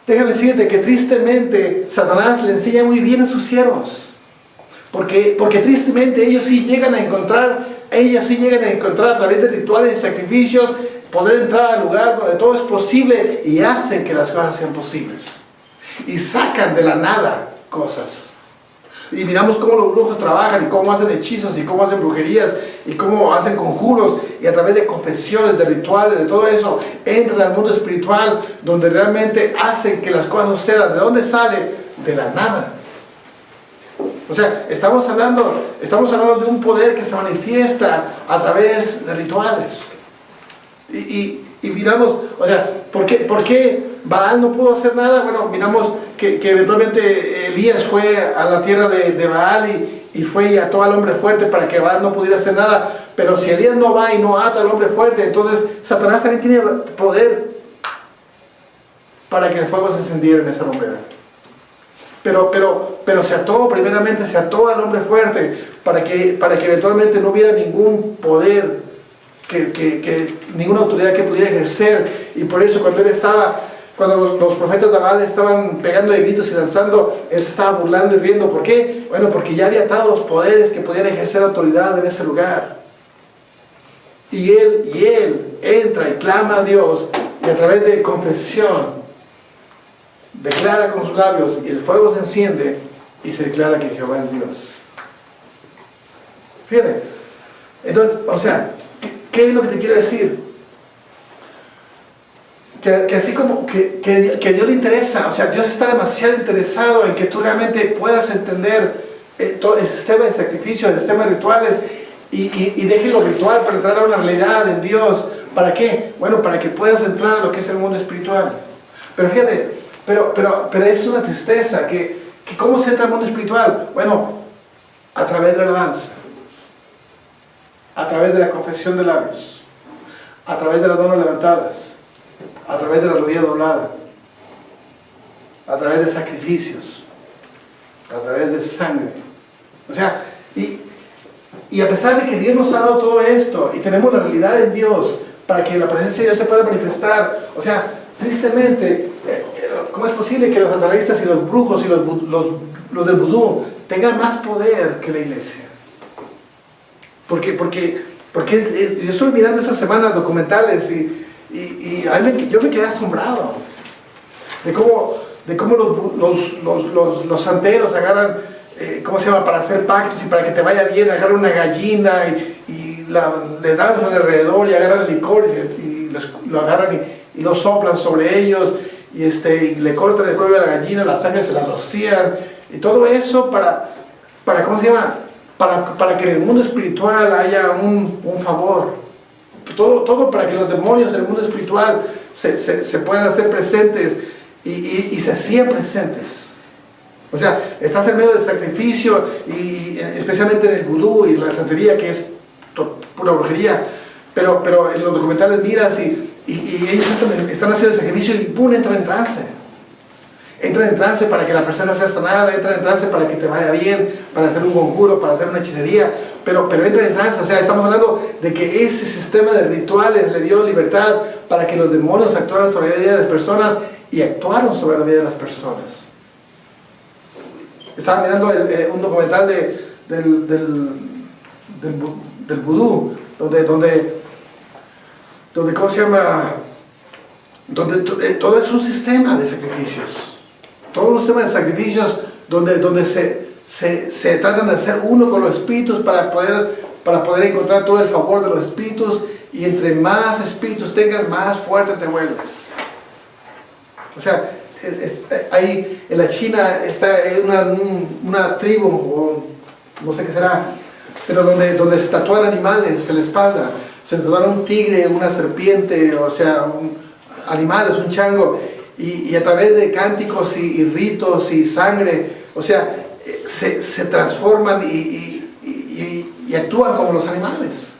Speaker 3: déjame decirte que tristemente Satanás le enseña muy bien a sus siervos. Porque tristemente ellos sí llegan a encontrar a través de rituales y sacrificios, poder entrar al lugar donde todo es posible y hacen que las cosas sean posibles. Y sacan de la nada cosas. Y miramos cómo los brujos trabajan y cómo hacen hechizos y cómo hacen brujerías y cómo hacen conjuros, y a través de confesiones, de rituales, de todo eso, entran al mundo espiritual donde realmente hacen que las cosas sucedan. ¿De dónde sale? De la nada. O sea, estamos hablando de un poder que se manifiesta a través de rituales. Y miramos, o sea, ¿por qué Baal no pudo hacer nada? Bueno, miramos que eventualmente Elías fue a la tierra de Baal y fue y ató al hombre fuerte para que Baal no pudiera hacer nada. Pero si Elías no va y no ata al hombre fuerte, entonces Satanás también tiene poder para que el fuego se encendiera en esa lumbrera. Pero primeramente se ató al hombre fuerte para que eventualmente no hubiera ningún poder, ninguna autoridad que pudiera ejercer. Y por eso cuando los profetas de Baal estaban pegando de gritos y danzando, él se estaba burlando y riendo. ¿Por qué? Bueno, porque ya había atado los poderes que podían ejercer autoridad en ese lugar. Y él entra y clama a Dios, y a través de confesión declara con sus labios, y el fuego se enciende y se declara que Jehová es Dios. Fíjate. Entonces, o sea, ¿qué es lo que te quiero decir? Que así como que Dios le interesa, o sea, Dios está demasiado interesado en que tú realmente puedas entender todo el sistema de sacrificio, el sistema de rituales, y dejes lo ritual para entrar a una realidad en Dios. ¿Para qué? Bueno, para que puedas entrar a lo que es el mundo espiritual. Pero fíjate, pero es una tristeza que ¿cómo se entra al mundo espiritual? Bueno, a través de la alabanza, a través de la confesión de labios, a través de las manos levantadas, a través de la rodilla doblada, a través de sacrificios, a través de sangre. O sea, y a pesar de que Dios nos ha dado todo esto y tenemos la realidad en Dios para que la presencia de Dios se pueda manifestar, o sea, tristemente, ¿cómo es posible que los satanistas y los brujos y los del vudú tengan más poder que la iglesia? Porque yo estuve mirando esta semana documentales y yo me quedé asombrado de cómo los santeros agarran
Speaker 1: ¿cómo se llama? Para hacer pactos y para que te vaya bien, agarran una gallina y le danzan alrededor y agarran el licor y lo agarran y lo soplan sobre ellos y le cortan el cuello a la gallina, la sangre se la rocían y todo eso para ¿cómo se llama? Para que en el mundo espiritual haya un favor. Todo para que los demonios del mundo espiritual se puedan hacer presentes y se hacían presentes. O sea, estás en medio del sacrificio y especialmente en el vudú y la santería, que es pura brujería, pero en los documentales miras y ellos están haciendo el sacrificio y ¡pum! Entran en trance. Entran en trance para que la persona sea sanada, entran en trance para que te vaya bien, para hacer un conjuro, para hacer una hechicería, pero entran en trance. O sea, estamos hablando de que ese sistema de rituales le dio libertad para que los demonios actuaran sobre la vida de las personas y actuaron sobre la vida de las personas. Estaba mirando un documental del vudú, donde ¿cómo se llama? Donde todo es un sistema de sacrificios. Todo un sistema de sacrificios donde se tratan de hacer uno con los espíritus para poder encontrar todo el favor de los espíritus, y entre más espíritus tengas, más fuerte te vuelves. O sea, ahí en la China está una tribu, o no sé qué será, pero donde se tatúan animales en la espalda. Se tatuaron un tigre, una serpiente, o sea, animales, un chango, y a través de cánticos y ritos y sangre, o sea, se transforman y actúan como los animales.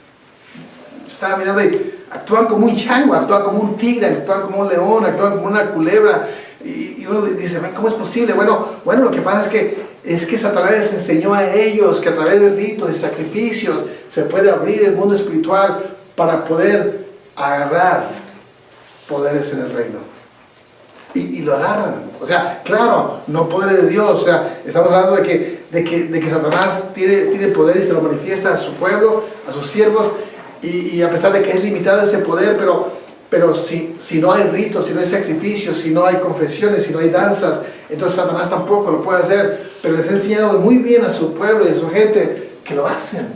Speaker 1: Estaba mirando y actúan como un chango, actúan como un tigre, actúan como un león, actúan como una culebra, y uno dice, ¿cómo es posible? Bueno, lo que pasa es que Satanás les enseñó a ellos que a través de ritos y sacrificios se puede abrir el mundo espiritual para poder agarrar poderes en el reino. Y lo agarran. O sea, claro, no poder de Dios. O sea, estamos hablando de que Satanás tiene poder y se lo manifiesta a su pueblo, a sus siervos, y a pesar de que es limitado ese poder, pero si no hay ritos, si no hay sacrificios, si no hay confesiones, si no hay danzas, entonces Satanás tampoco lo puede hacer. Pero les ha enseñado muy bien a su pueblo y a su gente que lo hacen.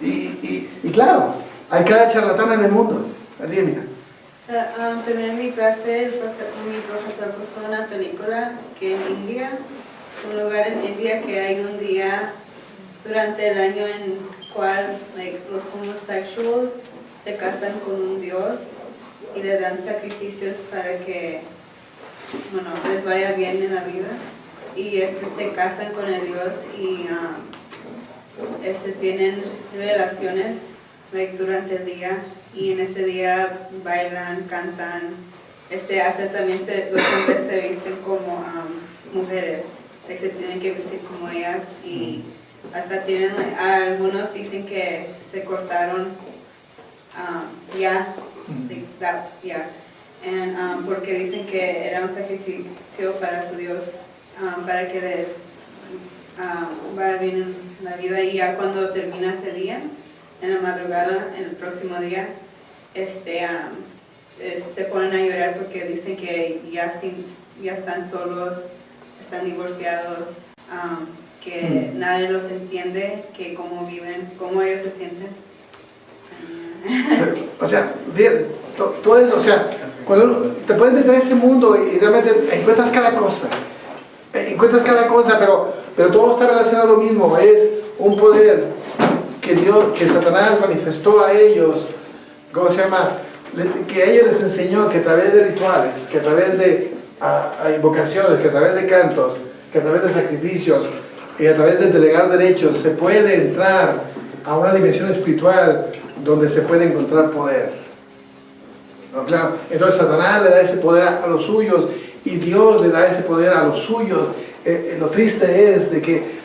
Speaker 1: Y claro, hay cada charlatán en el mundo. Mira.
Speaker 5: También en mi clase, mi profesor puso una película que en India, un lugar en India que hay un día durante el año en cual los homosexuales se casan con un dios y le dan sacrificios para que les vaya bien en la vida, y se casan con el dios y tienen relaciones durante el día, y en ese día bailan, cantan, hasta también los hombres se visten como mujeres, se tienen que vestir como ellas, y hasta algunos dicen que se cortaron porque dicen que era un sacrificio para su Dios, para que le vaya bien en la vida, y ya cuando termina ese día, en la madrugada, en el próximo día, se ponen a llorar porque dicen que ya están solos, están divorciados, que nadie los entiende, que cómo viven, cómo ellos se sienten.
Speaker 1: O sea, todo eso, o sea, cuando te puedes meter en ese mundo y realmente encuentras cada cosa, pero todo está relacionado a lo mismo. Es un poder que Satanás manifestó a ellos, ¿cómo se llama? Que a ellos les enseñó que a través de rituales, que a través de invocaciones, que a través de cantos, que a través de sacrificios y a través de delegar derechos se puede entrar a una dimensión espiritual donde se puede encontrar poder. ¿No? Claro. Entonces Satanás le da ese poder a los suyos y Dios le da ese poder a los suyos. Lo triste es de que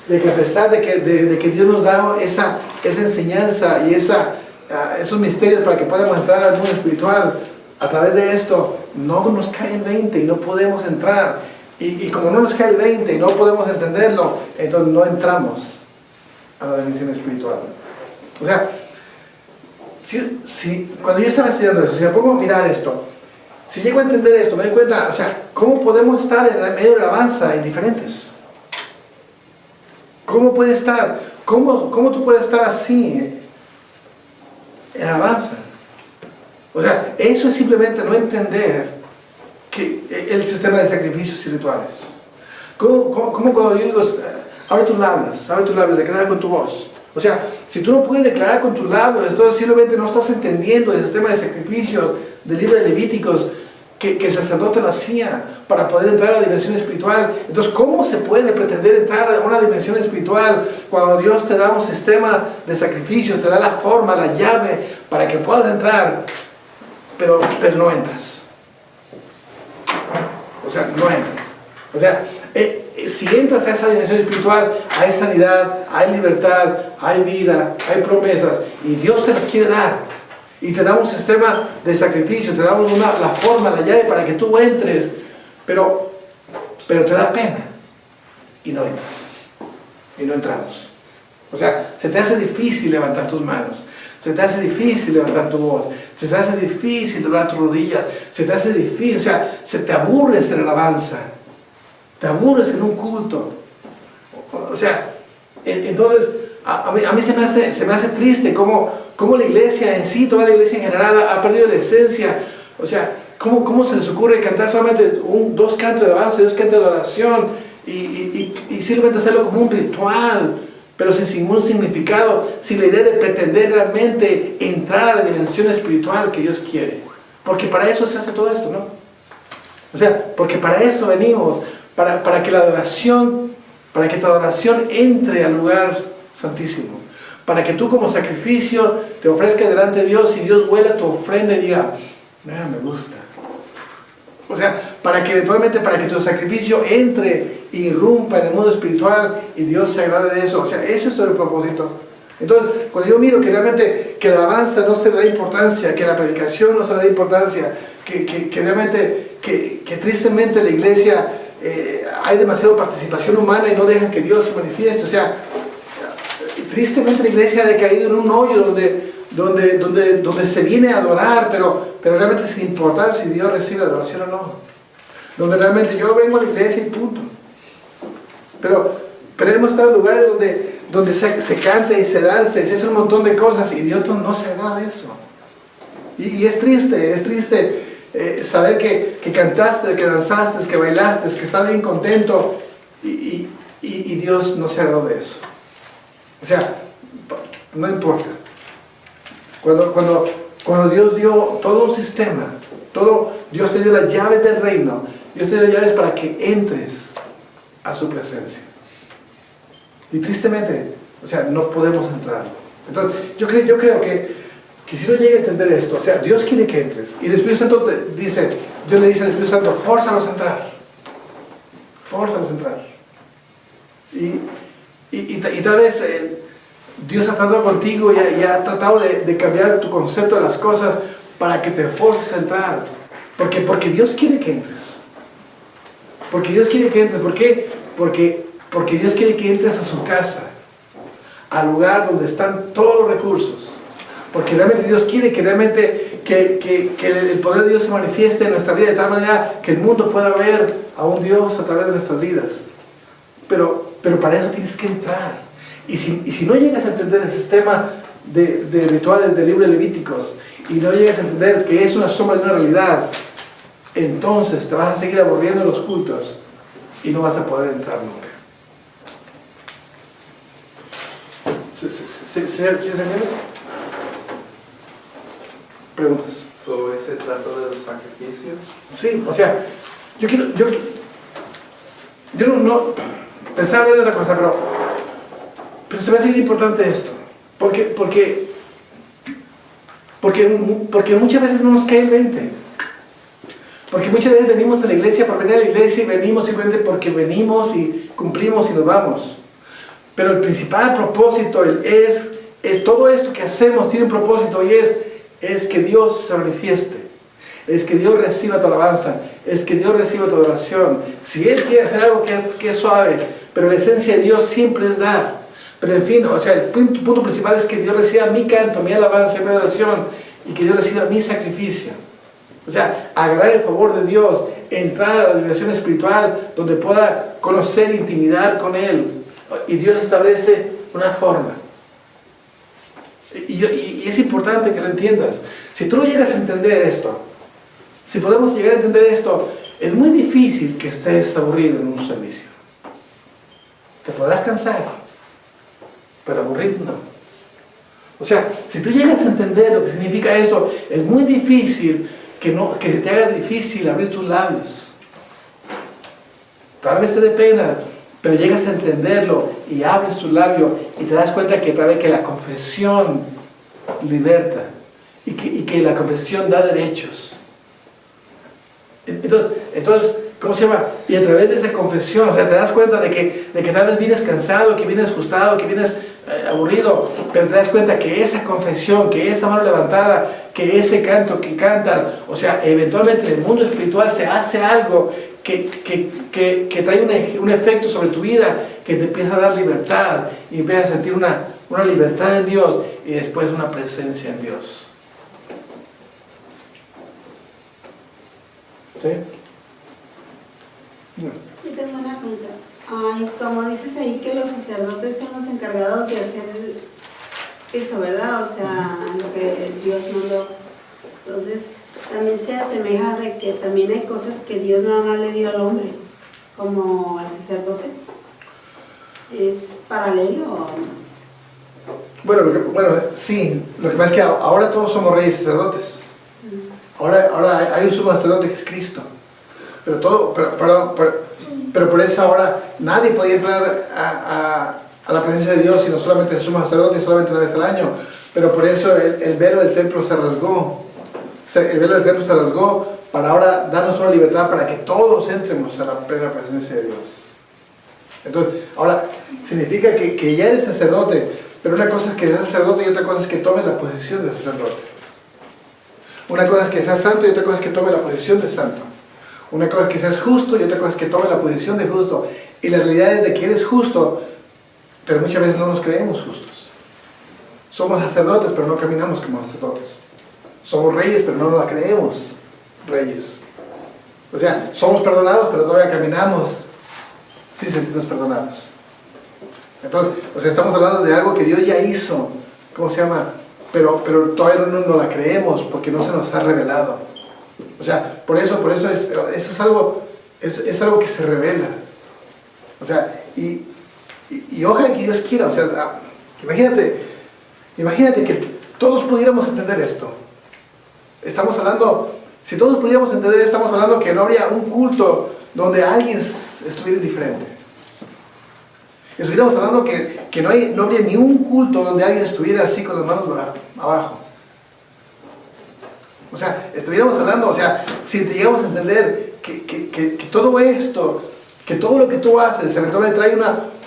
Speaker 1: a pesar de que Dios nos da esa enseñanza y esos misterios para que podamos entrar al mundo espiritual, a través de esto no nos cae el 20 y no podemos entrar. Y como no nos cae el 20 y no podemos entenderlo, entonces no entramos a la dimensión espiritual. O sea, cuando yo estaba estudiando eso, si me pongo a mirar esto,
Speaker 3: si llego a entender esto, me doy cuenta, o sea, ¿cómo podemos estar en el medio de la alabanza indiferentes? ¿Cómo puede estar? ¿Cómo tú puedes estar así en alabanza? O sea, eso es simplemente no entender que el sistema de sacrificios y rituales. ¿Cómo cuando yo digo, abre tus labios, declara con tu voz? O sea, si tú no puedes declarar con tus labios, entonces simplemente no estás entendiendo el sistema de sacrificios del libro de Levíticos que el sacerdote lo hacía para poder entrar a la dimensión espiritual. Entonces, ¿cómo se puede pretender entrar a una dimensión espiritual cuando Dios te da un sistema de sacrificios, te da la forma, la llave para que puedas entrar, pero no entras? O sea, no entras. O sea, si entras a esa dimensión espiritual, hay sanidad, hay libertad, hay vida, hay promesas, y Dios te las quiere dar. Y te da un sistema de sacrificio, te da la forma, la llave para que tú entres, pero te da pena y no entras, y no entramos. O sea, se te hace difícil levantar tus manos, se te hace difícil levantar tu voz, se te hace difícil doblar tus rodillas, se te hace difícil, o sea, se te aburres en la alabanza, te aburres en un culto. O sea, entonces a mí se me hace triste cómo la iglesia en sí, toda la iglesia en general ha perdido la esencia. O sea, cómo se les ocurre cantar solamente dos cantos de alabanza, dos cantos de oración y simplemente hacerlo como un ritual, pero sin ningún significado, sin la idea de pretender realmente entrar a la dimensión espiritual que Dios quiere. Porque para eso se hace todo esto, ¿no? O sea, porque para eso venimos, para que la adoración, para que tu adoración entre al lugar santísimo, para que tú como sacrificio te ofrezcas delante de Dios y Dios huela tu ofrenda y diga, me gusta. O sea, para que eventualmente, para que tu sacrificio entre, irrumpa en el mundo espiritual y Dios se agrade de eso. O sea, ese es todo el propósito. Entonces, cuando yo miro que realmente que la alabanza no se le da importancia, que la predicación no se le da importancia, que realmente, que tristemente la iglesia hay demasiada participación humana y no dejan que Dios se manifieste. O sea, tristemente la iglesia ha decaído en un hoyo donde se viene a adorar, pero realmente sin importar si Dios recibe la adoración o no. Donde realmente yo vengo a la iglesia y punto. Pero hemos estado en lugares donde se canta y se danza y se hace un montón de cosas y Dios no se agrada de eso. Y es triste saber que cantaste, que danzaste, que bailaste, que estás bien contento y Dios no se agradó de eso. O sea, no importa. Cuando Dios dio todo un sistema, Dios te dio las llaves del reino, Dios te dio llaves para que entres a su presencia. Y tristemente, o sea, no podemos entrar. Entonces, yo creo que si no llega a entender esto, o sea, Dios quiere que entres. Y el Espíritu Santo Dios le dice al Espíritu Santo, fórzalos a entrar. Fórzalos a entrar. Y tal vez Dios ha tratado contigo y ha tratado de cambiar tu concepto de las cosas para que te forces a entrar. Porque Dios quiere que entres. Porque Dios quiere que entres. ¿Por qué? Porque Dios quiere que entres a su casa, al lugar donde están todos los recursos. Porque realmente Dios quiere que realmente que el poder de Dios se manifieste en nuestra vida de tal manera que el mundo pueda ver a un Dios a través de nuestras vidas. Pero para eso tienes que entrar. Y si no llegas a entender el sistema de rituales del libro de Levíticos y no llegas a entender que es una sombra de una realidad, entonces te vas a seguir aburriendo en los cultos y no vas a poder entrar nunca. ¿Sí se entiende? ¿Preguntas?
Speaker 2: ¿Sobre ese trato de los sacrificios?
Speaker 3: Sí, o sea, yo no pensaba hablar de otra cosa, pero se me hace importante esto, porque muchas veces no nos cae el 20, porque muchas veces venimos a la iglesia por venir a la iglesia y venimos simplemente porque venimos y cumplimos y nos vamos, pero el principal propósito es todo esto que hacemos tiene un propósito y es que Dios se manifieste. Es que Dios reciba tu alabanza, es que Dios reciba tu adoración. Si Él quiere hacer algo que es suave, pero la esencia de Dios siempre es dar. Pero en fin, o sea, el punto principal es que Dios reciba mi canto, mi alabanza, mi adoración, y que Dios reciba mi sacrificio. O sea, agarrar el favor de Dios, entrar a la dimensión espiritual donde pueda conocer, intimidar con Él. Y Dios establece una forma. Y es importante que lo entiendas. Si tú no llegas a entender esto, si podemos llegar a entender esto, es muy difícil que estés aburrido en un servicio. Te podrás cansar, pero aburrido no. O sea, si tú llegas a entender lo que significa esto, es muy difícil que te haga difícil abrir tus labios. Tal vez te dé pena, pero llegas a entenderlo y abres tu labio y te das cuenta que a través que la confesión liberta y que la confesión da derechos. Entonces, ¿cómo se llama? Y a través de esa confesión, o sea, te das cuenta de que tal vez vienes cansado, que vienes frustrado, que vienes aburrido, pero te das cuenta que esa confesión, que esa mano levantada, que ese canto que cantas, o sea, eventualmente en el mundo espiritual se hace algo que trae un efecto sobre tu vida, que te empieza a dar libertad y empiezas a sentir una libertad en Dios y después una presencia en Dios. ¿Sí? No.
Speaker 7: Yo tengo una pregunta. Ay, como dices ahí que los sacerdotes son los encargados de hacer eso, ¿verdad? O sea, lo que Dios mandó. Entonces, también se asemeja de que también hay cosas que Dios nada más le dio al hombre, como al sacerdote. ¿Es paralelo o no?
Speaker 3: Bueno, sí. Lo que pasa es que ahora todos somos reyes y sacerdotes. Ahora hay un sumo sacerdote que es Cristo. Pero por eso ahora nadie podía entrar a la presencia de Dios, sino solamente el sumo sacerdote, solamente una vez al año. Pero por eso el velo del templo se rasgó. El velo del templo se rasgó para ahora darnos una libertad para que todos entremos a la plena presencia de Dios. Entonces, ahora significa que ya eres sacerdote, pero una cosa es que seas sacerdote y otra cosa es que tomes la posición de sacerdote. Una cosa es que seas santo y otra cosa es que tome la posición de santo. Una cosa es que seas justo y otra cosa es que tome la posición de justo. Y la realidad es de que eres justo, pero muchas veces no nos creemos justos. Somos sacerdotes, pero no caminamos como sacerdotes. Somos reyes, pero no nos la creemos reyes. O sea, somos perdonados, pero todavía caminamos sin sentirnos perdonados. Entonces, o sea, estamos hablando de algo que Dios ya hizo. ¿Cómo se llama? Pero todavía no la creemos porque no se nos ha revelado. O sea, por eso es algo que se revela. O sea, y ojalá que Dios quiera. O sea, imagínate que todos pudiéramos entender esto. Estamos hablando, si todos pudiéramos entender, estamos hablando que no habría un culto donde alguien estuviera diferente. Estuviéramos hablando que no habría ni un culto donde alguien estuviera así con las manos abajo. O sea, estuviéramos hablando, o sea, si te llegamos a entender que todo esto, que todo lo que tú haces, eventualmente trae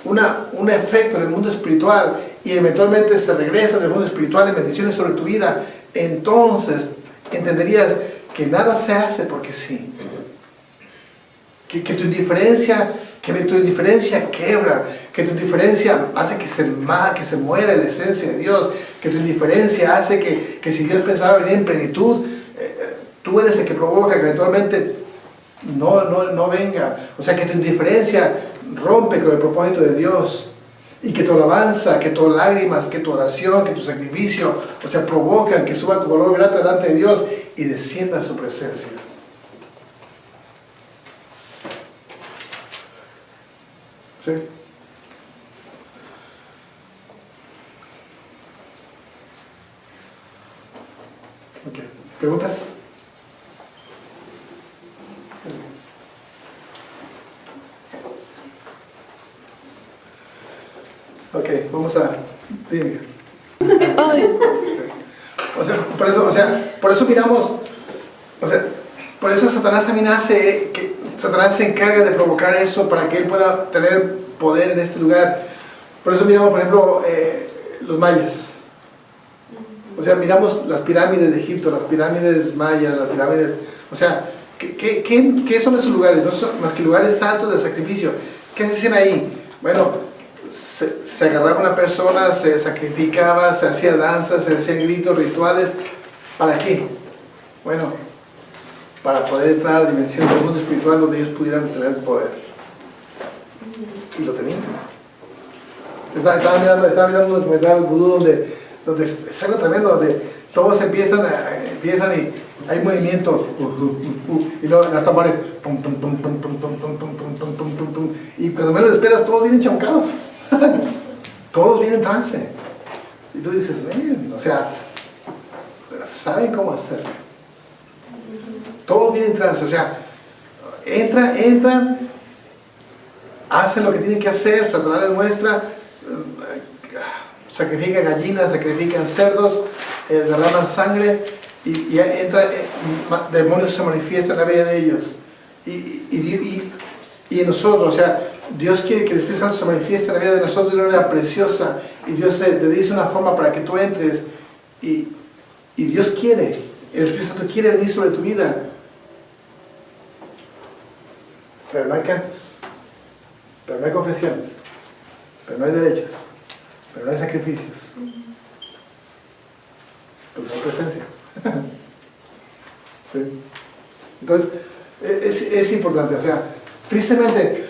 Speaker 3: un efecto en el mundo espiritual y eventualmente se regresa del mundo espiritual en bendiciones sobre tu vida, entonces entenderías que nada se hace porque sí. Que tu indiferencia quebra, que tu indiferencia hace que se muera la esencia de Dios, que tu indiferencia hace que si Dios pensaba venir en plenitud, tú eres el que provoca que eventualmente no venga. O sea, que tu indiferencia rompe con el propósito de Dios y que tu alabanza, que tus lágrimas, que tu oración, que tu sacrificio, o sea, provocan que suba como olor grato delante de Dios y descienda a su presencia. ¿Sí? Ok. ¿Preguntas? Ok, vamos a... Dime. Por eso miramos... por eso Satanás también hace... Satanás se encarga de provocar eso para que él pueda tener poder en este lugar. Por eso miramos, por ejemplo, los mayas. O sea, miramos las pirámides de Egipto, las pirámides mayas, las pirámides... O sea, ¿qué son esos lugares? No son más que lugares santos de sacrificio. ¿Qué se hacían ahí? Bueno, se agarraba una persona, se sacrificaba, se hacía danzas, se hacían gritos, rituales. ¿Para qué? Bueno,
Speaker 1: para poder entrar a la dimensión del mundo espiritual donde ellos pudieran tener poder. Y lo tenían. Estaba mirando un documental vudú donde es algo tremendo, donde todos empiezan y hay movimiento, y luego las tambores, pum, pum, pum, pum, pum, pum, pum, pum, pum, pum, pum, pum, pum, y cuando menos lo esperas todos vienen chamucados, todos vienen en trance. Y tú dices, ven, o sea, saben cómo hacerlo. Todos vienen en trance, o sea, entran, hacen lo que tienen que hacer, Satanás les muestra, sacrifican gallinas, sacrifican cerdos, derraman sangre y demonios se manifiestan en la vida de ellos. Y en nosotros, o sea, Dios quiere que el Espíritu Santo se manifieste en la vida de nosotros de una manera preciosa y Dios te dice una forma para que tú entres y Dios quiere, el Espíritu Santo quiere venir sobre tu vida, pero no hay cantos, pero no hay confesiones, pero no hay derechos, pero no hay sacrificios, pero no hay presencia. ¿Sí? Entonces, es importante, o sea, tristemente,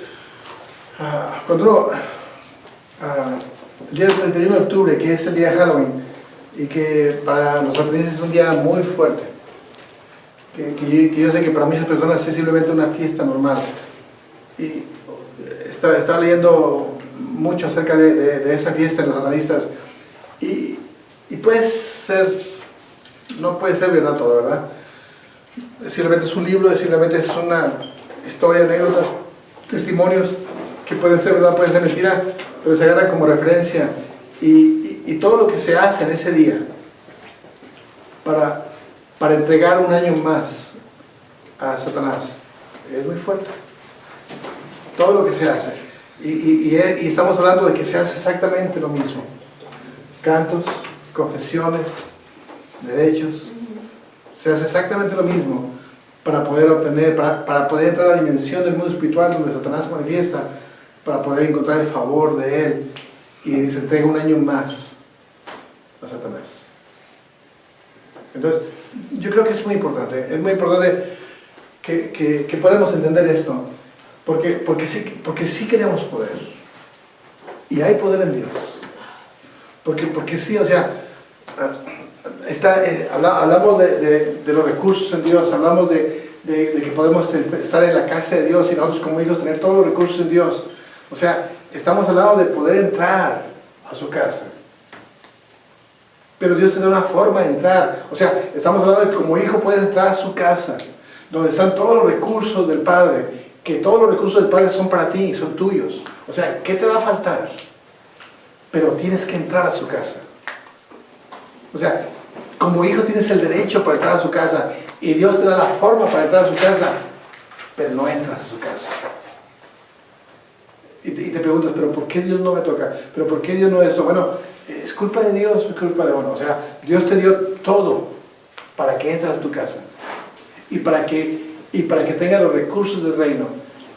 Speaker 1: cuando uno, el día 31 de octubre, que es el día de Halloween, y que para los adventistas es un día muy fuerte, que yo sé que para muchas personas es simplemente una fiesta normal, y estaba leyendo mucho acerca de esa fiesta de los satanistas, y puede ser, no puede ser verdad todo, ¿verdad? Simplemente es un libro, simplemente es una historia, anécdotas, testimonios que pueden ser verdad, pueden ser mentira, pero se agarran como referencia y todo lo que se hace en ese día para entregar un año más a Satanás es muy fuerte. Todo lo que se hace y estamos hablando de que se hace exactamente lo mismo: cantos, confesiones, derechos. Se hace exactamente lo mismo para poder obtener, para poder entrar a la dimensión del mundo espiritual donde Satanás se manifiesta, para poder encontrar el favor de él y se entrega un año más a Satanás. Entonces, yo creo que es muy importante que podamos entender esto, porque sí queremos poder, y hay poder en Dios, porque sí, o sea, hablamos de los recursos en Dios, hablamos de que podemos estar en la casa de Dios y nosotros como hijos tener todos los recursos en Dios. O sea, estamos hablando de poder entrar a su casa. Pero Dios te da una forma de entrar. O sea, estamos hablando de que como hijo puedes entrar a su casa, donde están todos los recursos del Padre, que todos los recursos del Padre son para ti, son tuyos. O sea, ¿qué te va a faltar? Pero tienes que entrar a su casa. O sea, como hijo tienes el derecho para entrar a su casa y Dios te da la forma para entrar a su casa, pero no entras a su casa. Y te preguntas, ¿pero por qué Dios no me toca? ¿Pero por qué Dios no esto? Bueno, es culpa de Dios, es culpa de uno. O sea, Dios te dio todo para que entres a tu casa y para que tengas los recursos del reino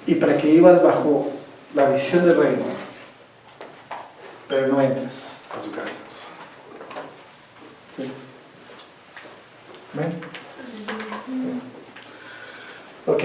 Speaker 1: y para que vivas bajo la visión del reino, pero no entras a su casa. ¿Sí? ¿Ven? Ok.